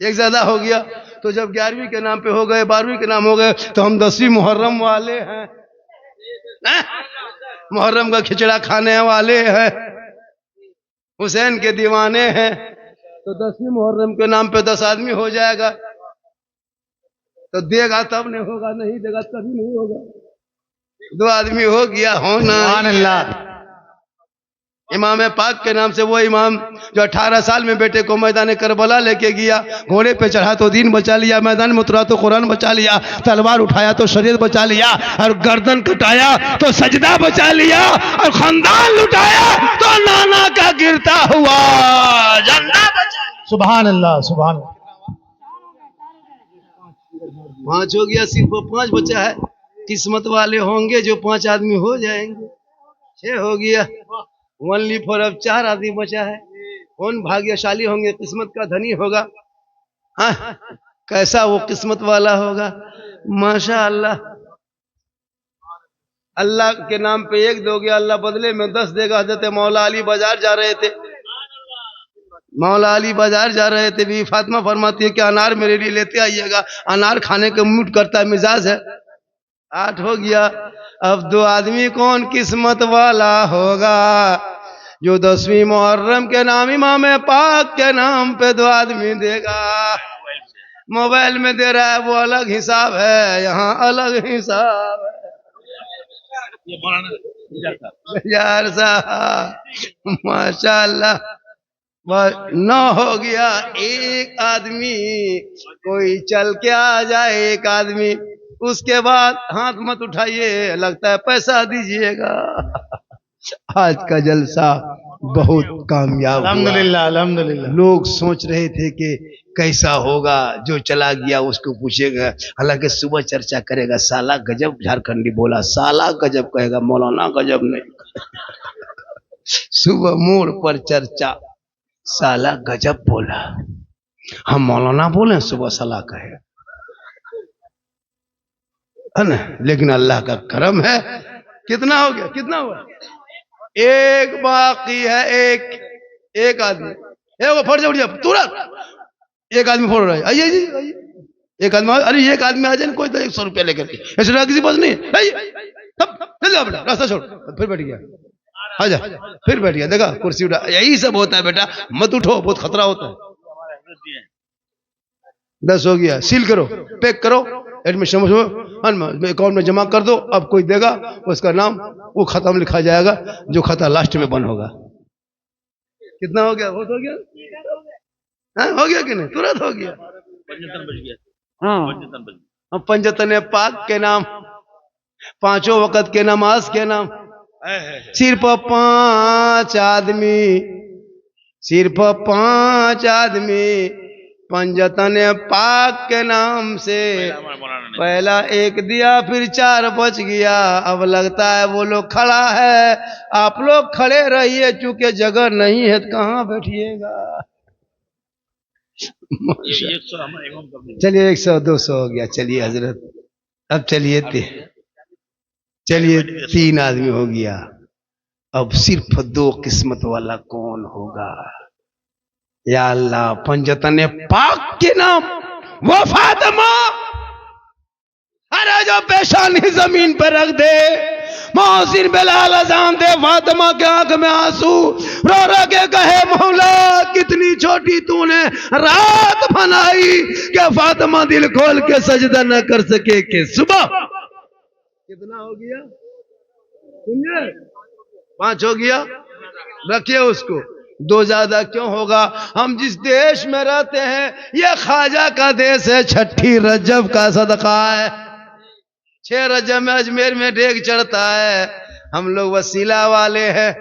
एक ज्यादा हो गया। तो जब 11वीं के नाम पे हो गए, 12वीं के नाम हो गए, तो हम 10वीं मुहर्रम वाले हैं, मुहर्रम का खिचड़ा खाने वाले हैं, हुसैन के दीवाने हैं। तो 10वीं मुहर्रम के नाम पे 10 आदमी हो जाएगा। तो देगा तब नहीं होगा, नहीं देगा तभी नहीं होगा। 2 आदमी हो गया, होना। इमाम पाक के नाम से वो इमाम जो 18 साल में बेटे को मैदान करबला लेके गया, घोड़े पे चढ़ा तो दीन बचा लिया, मैदान में उतरा तो कुरान बचा लिया, तलवार उठाया तो शरीयत बचा लिया, और गर्दन कटाया तो सजदा बचा लिया, और खानदान लुटाया तो नाना का गिरता हुआ झंडा बचा लिया। सुभान अल्लाह, सुभान। 5 हो गया, सिर्फ 5 बचा है। किस्मत वाले होंगे जो 5 आदमी हो जाएंगे। 6 हो गया, ओनली फॉर अब 4 आदमी बचा है। कौन भाग्यशाली होंगे, किस्मत का धनी होगा? हाँ, कैसा वो किस्मत वाला होगा, माशाअल्लाह। अल्लाह के नाम पे 1 दोगे, अल्लाह बदले में 10 देगा। हजरत मौला अली बाजार जा रहे थे, मौला अली बाजार जा रहे थे, बीवी फातिमा फरमाती है कि अनार मेरे लिए लेते आइएगा, अनार खाने का मूड करता है, मिजाज है। 8 हो गया। अब 2 आदमी कौन किस्मत वाला होगा जो 10वीं मुहर्रम के नाम इमाम पाक के नाम पे 2 आदमी देगा? मोबाइल में दे रहा है, वो अलग हिसाब है, यहाँ अलग हिसाब है। यार साहब, माशाअल्लाह। 9 हो गया। 1 आदमी, कोई चल के आ जाए 1 आदमी, उसके बाद हाथ मत उठाइए, लगता है पैसा दीजिएगा। आज का जलसा बहुत कामयाब हुआ, अल्हम्दुलिल्लाह, अल्हम्दुलिल्लाह। लोग सोच रहे थे कि कैसा होगा, जो चला गया उसको पूछेगा। हालांकि सुबह चर्चा करेगा, साला गजब, झारखंडी बोला, साला गजब कहेगा, मौलाना गजब नहीं। सुबह मोड़ पर चर्चा, साला गजब बोला, हम मौलाना बोले, सुबह साला कहे, है ना? लेकिन अल्लाह का करम है। कितना हो गया, कितना हुआ? 1 बाकी है। एक आदमी, वो फट जाओ तुरंत। 1 आदमी फोड़ रहा है, आइए जी, आइए। 1 आदमी, अरे 1 आदमी आ जाए, कोई तो 100 रुपया लेकर के, ऐसे किसी पास नहीं, चल जाओ बेटा, रास्ता छोड़। फिर बैठ गया, आजा, फिर बैठ गया, देखा कुर्सी उठा। यही सब होता है बेटा, मत उठो, बहुत खतरा होता है। 10 हो गया, सील करो, पैक करो, एडमिशन अकाउंट में जमा कर दो। अब कोई देगा, उसका नाम वो खत्म लिखा जाएगा, जो खाता लास्ट में बंद होगा। कितना हो गया? बहुत हो गया, हाँ, हो गया कि नहीं? तुरंत हो गया। हाँ, पंजतन पाक के नाम, 5 वक्त के नमाज के नाम, सिर्फ 5 आदमी, सिर्फ 5 आदमी पंजतन पाक के नाम से पहला 1 दिया, फिर 4 बच गया। अब लगता है वो लोग खड़ा है, आप लोग खड़े रहिए, चूंकि जगह नहीं है तो कहाँ बैठिएगा। चलिए 100 200 हो गया। चलिए हजरत, अब चलिए 3 आदमी हो गया। अब सिर्फ 2 किस्मत वाला कौन होगा? या अल्लाह, पंजतन पाक के नाम, वो फातिमा, अरे जो पेशानी जमीन पर रख दे, मौसिन बिलाल अजान दे, फातिमा के आंख में आंसू, रो रो के कहे, मौला कितनी छोटी तूने रात बनाई कि फातिमा दिल खोल के सजदा न कर सके कि सुबह। कितना हो गया? 5 हो गया, रखिए उसको। 2 ज्यादा क्यों होगा? हम जिस देश में रहते हैं, यह ख्वाजा का देश है। 6 रजब का सदका है। 6 रजब में अजमेर में डेग चढ़ता है। हम लोग वसीला वाले हैं,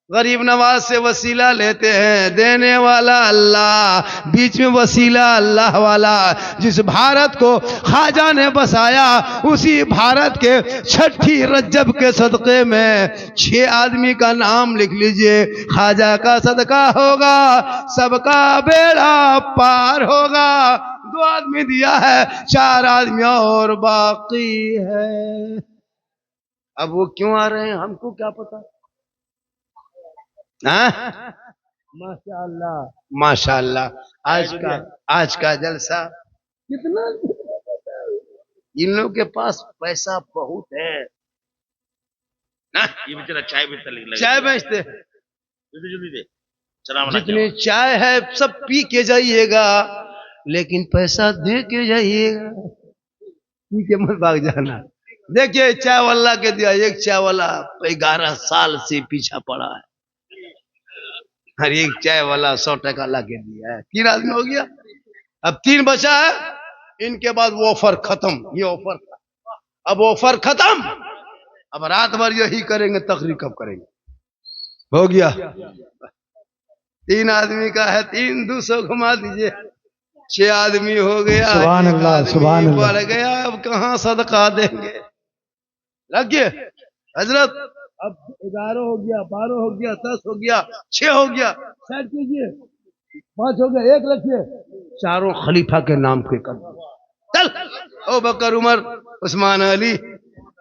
गरीब नवाज से वसीला लेते हैं, देने वाला अल्लाह, बीच में वसीला अल्लाह वाला। जिस भारत को ख्वाजा ने बसाया, उसी भारत के छठी रज्जब के सदक़े में 6 आदमी का नाम लिख लीजिए। ख्वाजा का सदका होगा, सबका बेड़ा पार होगा। 2 आदमी दिया है, 4 आदमी और बाकी है। अब वो क्यों आ रहे हैं हमको क्या पता। माशाअल्लाह माशाअल्लाह। आज का जलसा कितना, इन लोगों के पास पैसा बहुत है ना। ये बेचारा चाय बेचता लगे चाय बेचते हैं, जल्दी दे चला बना जितनी चाय है सब पी के जाइएगा, लेकिन पैसा दे के जाइएगा, पी के मत भाग जाना। देखिए चाय वाला के दिया, एक चाय वाला 11 साल से पीछा पड़ा है, हर एक चाय वाला 100 टका ला के दिया है। 3 आदमी हो गया, अब 3 बचा है। इनके बाद वो ऑफर खत्म, ये ऑफर, अब ऑफर खत्म, अब रात भर यही करेंगे, तकरीर कब करेंगे। हो गया 3 आदमी का है, 3 200 घुमा दीजिए, 6 आदमी हो गया। सुभान अल्लाह, सुभान अल्लाह। बढ़ गया, अब कहाँ सदका देंगे। लगिए हजरत, अब 11 हो गया, 12 हो गया, 10 हो गया, 6 हो गया, साइड कीजिए, 5 हो गया, 1 रखिए, चारों खलीफा के नाम के कर चल। ओ बकर, उमर, उस्मान, अली,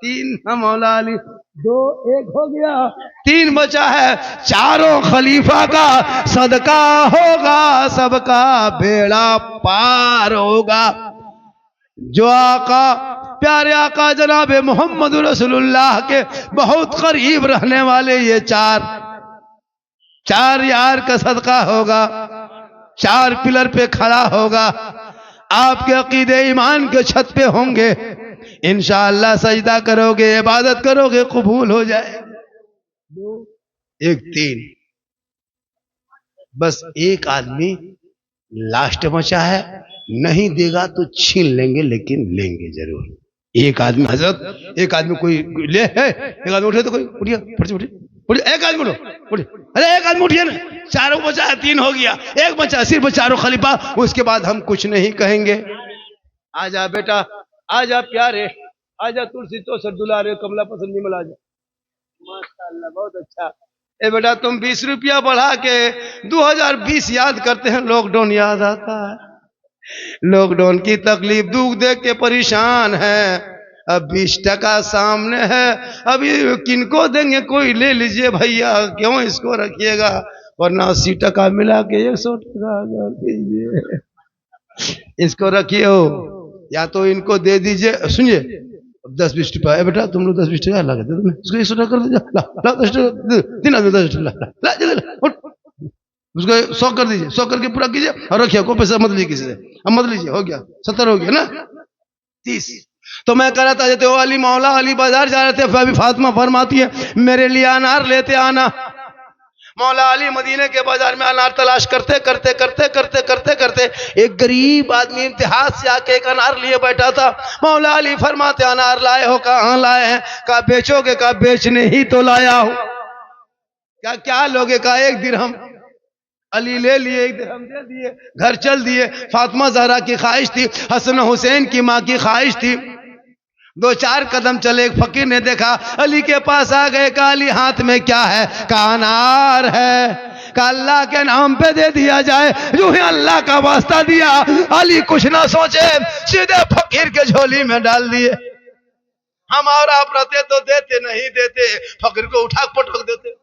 3 मौला अली, 2 1 हो गया, 3 बचा है। चारों खलीफा का सदका होगा, सबका बेड़ा पार होगा। जो आका, प्यारे आका जनाब मोहम्मद रसूलुल्लाह के बहुत करीब रहने वाले ये 4 यार का सदका होगा, 4 पिलर पे खड़ा होगा, आपके अकीदे ईमान के छत पे होंगे, इंशाअल्लाह सजदा करोगे, इबादत करोगे, कबूल हो जाए। 2 1 3, बस 1 आदमी लास्ट बचा है, नहीं देगा तो छीन लेंगे, लेकिन लेंगे जरूर। 1 आदमी हजरत, 1 आदमी कोई ले है, 1 आदमी उठे तो कोई उठिए, उठिए 1 आदमी उठिए, अरे 1 आदमी उठिए ना, 4 बचा है, 3 हो गया, 1 बचा, सिर्फ 4 खलीफा, उसके बाद हम कुछ नहीं कहेंगे। आजा बेटा, आजा प्यारे, आजा तुलसी तो सर दुलारे, कमला पसंद निमल, आजा। माशाअल्लाह, बहुत अच्छा। ए बेटा तुम 20 रुपया बढ़ा के 2020 याद करते हैं, लॉकडाउन याद आता है। लॉकडाउन की तकलीफ दुख देख के परेशान है, अब 20 टका सामने है, अभी किनको देंगे, कोई ले लीजिए भैया, क्यों इसको रखिएगा, वरना 80 टका मिला के 100 टका दीजिए, इसको रखिए हो, या तो इनको दे दीजिए। सुनिए, 10-20 रुपया बेटा, तुम लोग 10-20 टका लगा दे, उसको 100 टका कर दीजिए, ला 10 टका, 3 आदमी 10 टका, उसको 100 कर दीजिए, 100 करके पूरा कीजिए और रखिए, कोई पैसा मत लीजिए किसी से, अब मत लीजिए, हो गया 70 हो गया ना, 30। तो मैं कह रहा था, जैसे अली मौला अली बाजार जा रहे थे, अभी फातिमा फरमाती है मेरे लिए अनार लेते आना। मौला अली मदीने के बाजार में अनार तलाश करते करते करते करते करते करते एक गरीब आदमी इम्तिहाज से आके एक अनार लिए बैठा था। मौला अली फरमाते अनार लाए हो? कहाँ लाए हैं? कहा बेचोगे? कहा बेचने ही तो लाया हूं। क्या क्या लोगे? कहा 1 दिरहम। अली ले लिए, 1 दिरहम दे दिए, घर चल दिए। फातिमा ज़हरा की ख्वाहिश थी, हसन हुसैन की माँ की ख्वाहिश थी। 2-4 कदम चले, एक फकीर ने देखा, अली के पास आ गए। कहा अली हाथ में क्या है? कहा अनार है। कहा अल्लाह के नाम पे दे दिया जाए। जो ही अल्लाह का वास्ता दिया, अली कुछ ना सोचे सीधे फकीर के झोली में डाल दिए। हम और आप रहते तो देते, नहीं देते, फकीर को उठा पटक देते।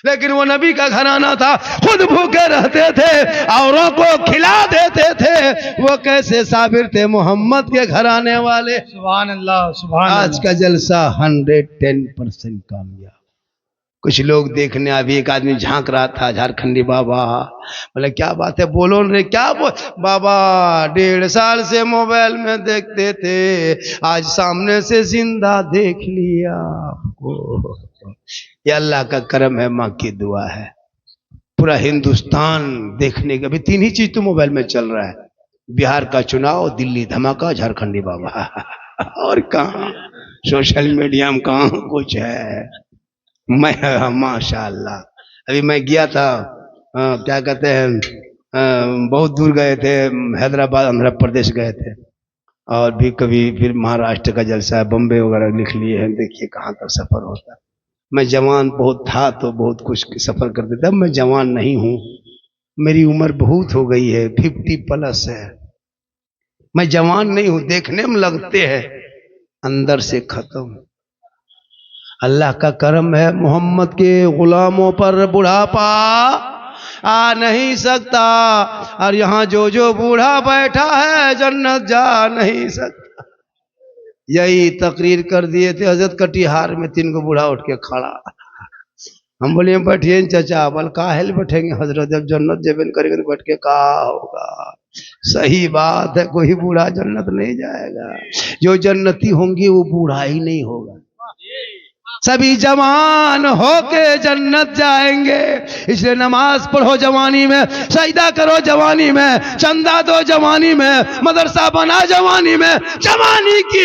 लेकिन वो नबी का घराना था, खुद भूखे रहते थे, औरों को खिला देते थे। वो कैसे साबिर थे मोहम्मद के घराने वाले। सुभान अल्लाह, सुभान अल्लाह। आज का जलसा 110% कामयाब। कुछ लोग देखने, अभी एक आदमी झांक रहा था, झारखंडी बाबा, बोले क्या बात है, बोलो रे, क्या बोल बाबा? 1.5 साल से मोबाइल में देखते थे, आज सामने से जिंदा देख लिया आपको। ये अल्लाह का करम है, माँ की दुआ है। पूरा हिंदुस्तान देखने के, अभी 3 ही चीज तो मोबाइल में चल रहा है, बिहार का चुनाव, दिल्ली धमाका, झारखंडी बाबा। और कहाँ सोशल मीडिया में कहाँ कुछ है। मैं माशाअल्लाह अभी मैं गया था क्या कहते हैं बहुत दूर गए थे, हैदराबाद आंध्र प्रदेश गए थे, और भी कभी फिर महाराष्ट्र का जलसा, बम्बे वगैरह लिख लिए हैं। देखिए कहाँ तक सफर होता है। मैं जवान बहुत था तो बहुत कुछ सफर कर देता, मैं जवान नहीं हूँ, मेरी उम्र बहुत हो गई है, 50+ है। मैं जवान नहीं हूँ, देखने में लगते हैं, अंदर से खत्म। अल्लाह का करम है, मोहम्मद के गुलामों पर बुढ़ापा आ नहीं सकता, और यहाँ जो जो बूढ़ा बैठा है जन्नत जा नहीं सकता। यही तकरीर कर दिए थे हजरत कटिहार में, 3 को बूढ़ा उठ के खड़ा। हम बोले बैठिए चाचा, बोल काहेल बैठेंगे हजरत, जब जन्नत जब करेंगे तो बैठ के कहा होगा। सही बात है, कोई बूढ़ा जन्नत नहीं जाएगा, जो जन्नती होंगे वो बूढ़ा ही नहीं होगा, सभी जवान होके जन्नत जाएंगे। इसलिए नमाज पढ़ो जवानी में, सजदा करो जवानी में, चंदा दो जवानी में, मदरसा बना जवानी में, जवानी की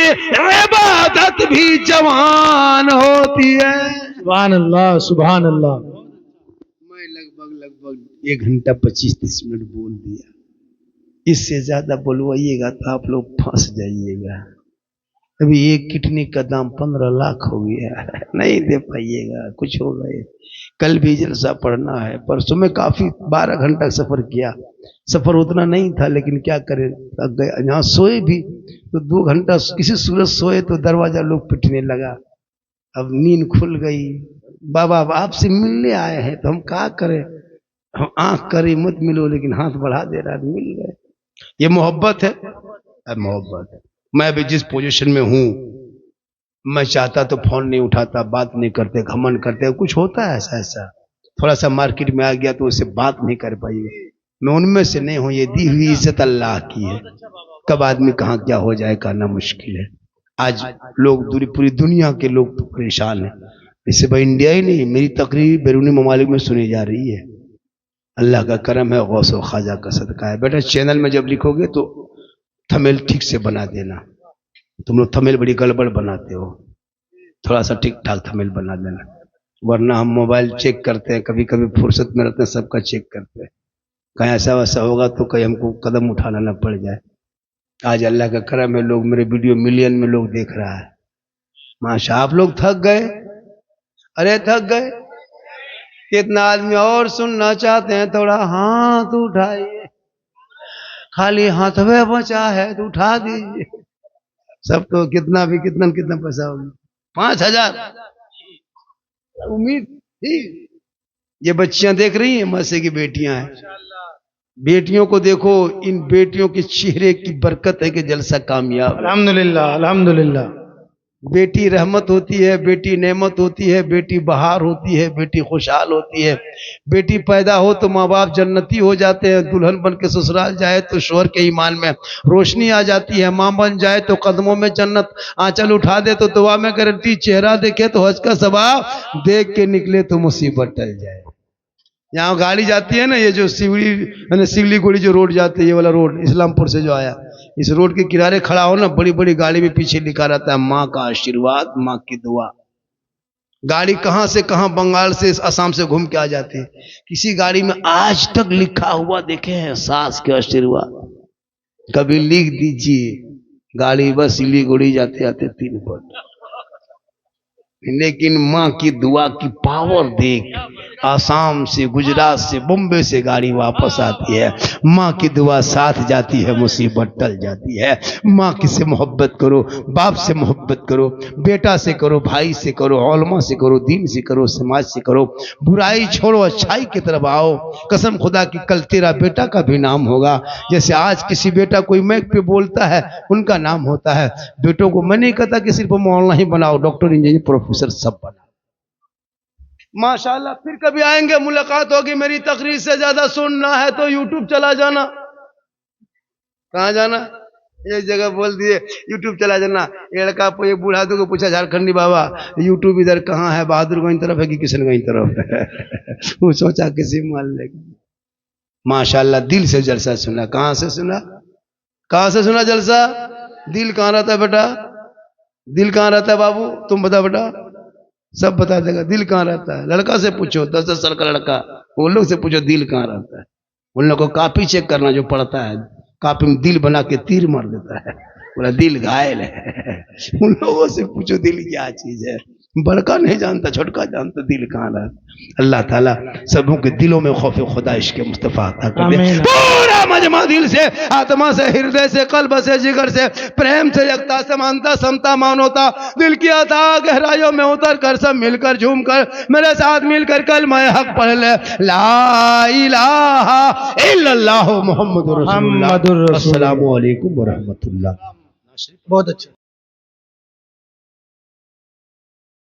इबादत भी जवान होती है। सुभान अल्लाह, सुभान अल्लाह। मैं लगभग 1 घंटा 25-30 मिनट बोल दिया, इससे ज्यादा बोलवाइएगा तो आप लोग फंस जाइएगा। अभी एक किडनी का दाम 15 लाख हो गया है, नहीं दे पाइएगा, कुछ हो गए। कल भी जलसा पढ़ना है, परसों में काफी 12 घंटा सफर किया, सफर उतना नहीं था लेकिन क्या करें, थक गए। यहाँ सोए भी तो 2 घंटा किसी सूरत सोए तो दरवाजा लोग पिटने लगा, अब नींद खुल गई। बाबा आपसे मिलने आए हैं तो हम क्या करें, हम आंख करे मत मिलो, लेकिन हाथ बढ़ा दे रहा, मिल गए। ये मोहब्बत है, मोहब्बत है। मैं भी जिस पोजीशन में हूं, मैं चाहता तो फोन नहीं उठाता, बात नहीं करते, घमंड करते, कुछ होता है ऐसा थोड़ा सा मार्केट में आ गया तो उससे बात नहीं कर पाइए। मैं उनमें से नहीं हूं, ये दी हुई इज्जत अल्लाह की है, कब आदमी कहाँ क्या हो जाए कहना मुश्किल है। आज लोग पूरी दुनिया के लोग परेशान हैं, इससे भाई इंडिया ही नहीं, मेरी तकरीर बैरूनी ममालिक में सुनी जा रही है। अल्लाह का करम है, गौस व ख्वाजा का सदका है। बेटा चैनल में जब लिखोगे तो थंबनेल ठीक से बना देना, तुम लोग थंबनेल बड़ी गड़बड़ बनाते हो, थोड़ा सा ठीक ठाक थंबनेल बना देना, वरना हम मोबाइल चेक करते हैं, कभी कभी फुर्सत में रहते हैं, सबका चेक करते हैं, कहीं ऐसा वैसा होगा तो कहीं हमको कदम उठाना ना पड़ जाए। आज अल्लाह का करम है, लोग मेरे वीडियो मिलियन में लोग देख रहा है, माशा। आप लोग थक गए, अरे थक गए, कितना आदमी और सुनना चाहते हैं, थोड़ा हाथ उठाइए, खाली हाथ में बचा है तो उठा दीजिए। सब तो कितना पैसा होगा, 5000 उम्मीद थी। ये बच्चियां देख रही हैं, मसे की बेटियां हैं, बेटियों को देखो, इन बेटियों के चेहरे की बरकत है कि जलसा कामयाब। अल्हम्दुलिल्लाह, अल्हम्दुलिल्लाह। बेटी रहमत होती है, बेटी नेमत होती है, बेटी बहार होती है, बेटी खुशहाल होती है। बेटी पैदा हो तो माँ बाप जन्नती हो जाते हैं, दुल्हन बन के ससुराल जाए तो शोहर के ईमान में रोशनी आ जाती है, माँ बन जाए तो कदमों में जन्नत, आंचल उठा दे तो दुआ में गारंटी, चेहरा देखे तो हज का सवाब, देख के निकले तो मुसीबत टल जाए। यहाँ गाड़ी जाती है ना, ये जो सिवलीगुड़ी जो रोड जाती है, ये वाला रोड इस्लामपुर से जो आया, इस रोड के किनारे खड़ा हो ना, बड़ी बड़ी गाड़ी में पीछे लिखा रहता है माँ का आशीर्वाद, माँ की दुआ। गाड़ी कहां से कहां, बंगाल से असम से घूम के आ जाती है, किसी गाड़ी में आज तक लिखा हुआ देखे हैं सास के आशीर्वाद? कभी लिख दीजिए, गाड़ी बस सिलीगुड़ी जाते आते 3 फुट, लेकिन माँ की दुआ की पावर देख, आसाम से, गुजरात से, बम्बे से गाड़ी वापस आती है, माँ की दुआ साथ जाती है, मुसीबत टल जाती है। माँ की से मोहब्बत करो, बाप से मोहब्बत करो, बेटा से करो, भाई से करो, औलमा से करो, दीन से करो, समाज से करो, बुराई छोड़ो, अच्छाई की तरफ आओ। कसम खुदा की कल तेरा बेटा का भी नाम होगा, जैसे आज किसी बेटा कोई मैक पे बोलता है उनका नाम होता है। बेटों को मैं नहीं कहता कि सिर्फ मौलाना ही बनाओ, डॉक्टर, इंजीनियर, प्रोफेसर सब बना माशाल्लाह। फिर कभी आएंगे, मुलाकात होगी, मेरी तकरीर से ज्यादा सुनना है तो यूट्यूब चला जाना। कहाँ जाना? एक जगह बोल दिए यूट्यूब चला जाना। ये लड़का एक बूढ़ा को पूछा, झारखंडी बाबा यूट्यूब इधर कहाँ है, बहादुरगंज तरफ है कि किशनगंज तरफ है? वो सोचा किसी मान लेगा। माशाल्लाह दिल से जलसा सुना। कहाँ से सुना? कहाँ से सुना जलसा? दिल कहाँ रहता है बेटा? दिल कहाँ रहता है बाबू? तुम बता बेटा, सब बता देगा दिल कहाँ रहता है। लड़का से पूछो, 10-10 साल का लड़का, वो लोग से पूछो दिल कहाँ रहता है। उन लोग को कापी चेक करना जो पड़ता है, कापी में दिल बना के तीर मार देता है, बोला दिल घायल है। उन लोगों से पूछो दिल क्या चीज है। बड़का नहीं जानता, छोटका जानता दिल कहाँ रहता। अल्लाह ताला सबों के दिलों में खौफ खुदा इश्क मुस्तफा अता कर दे। पूरा मजमा दिल से, आत्मा से, हृदय से, कल्ब से, जिगर से, प्रेम से, एकता, समानता, समता, मानवता दिल की अथाह गहराइयों में उतर कर सब मिलकर झूम कर मेरे साथ मिलकर कलमा हक पढ़ ले, ला इलाहा इल्लल्लाह मुहम्मदुर रसूलुल्लाह। अस्सलामु अलैकुम व रहमतुल्लाह। बहुत अच्छा।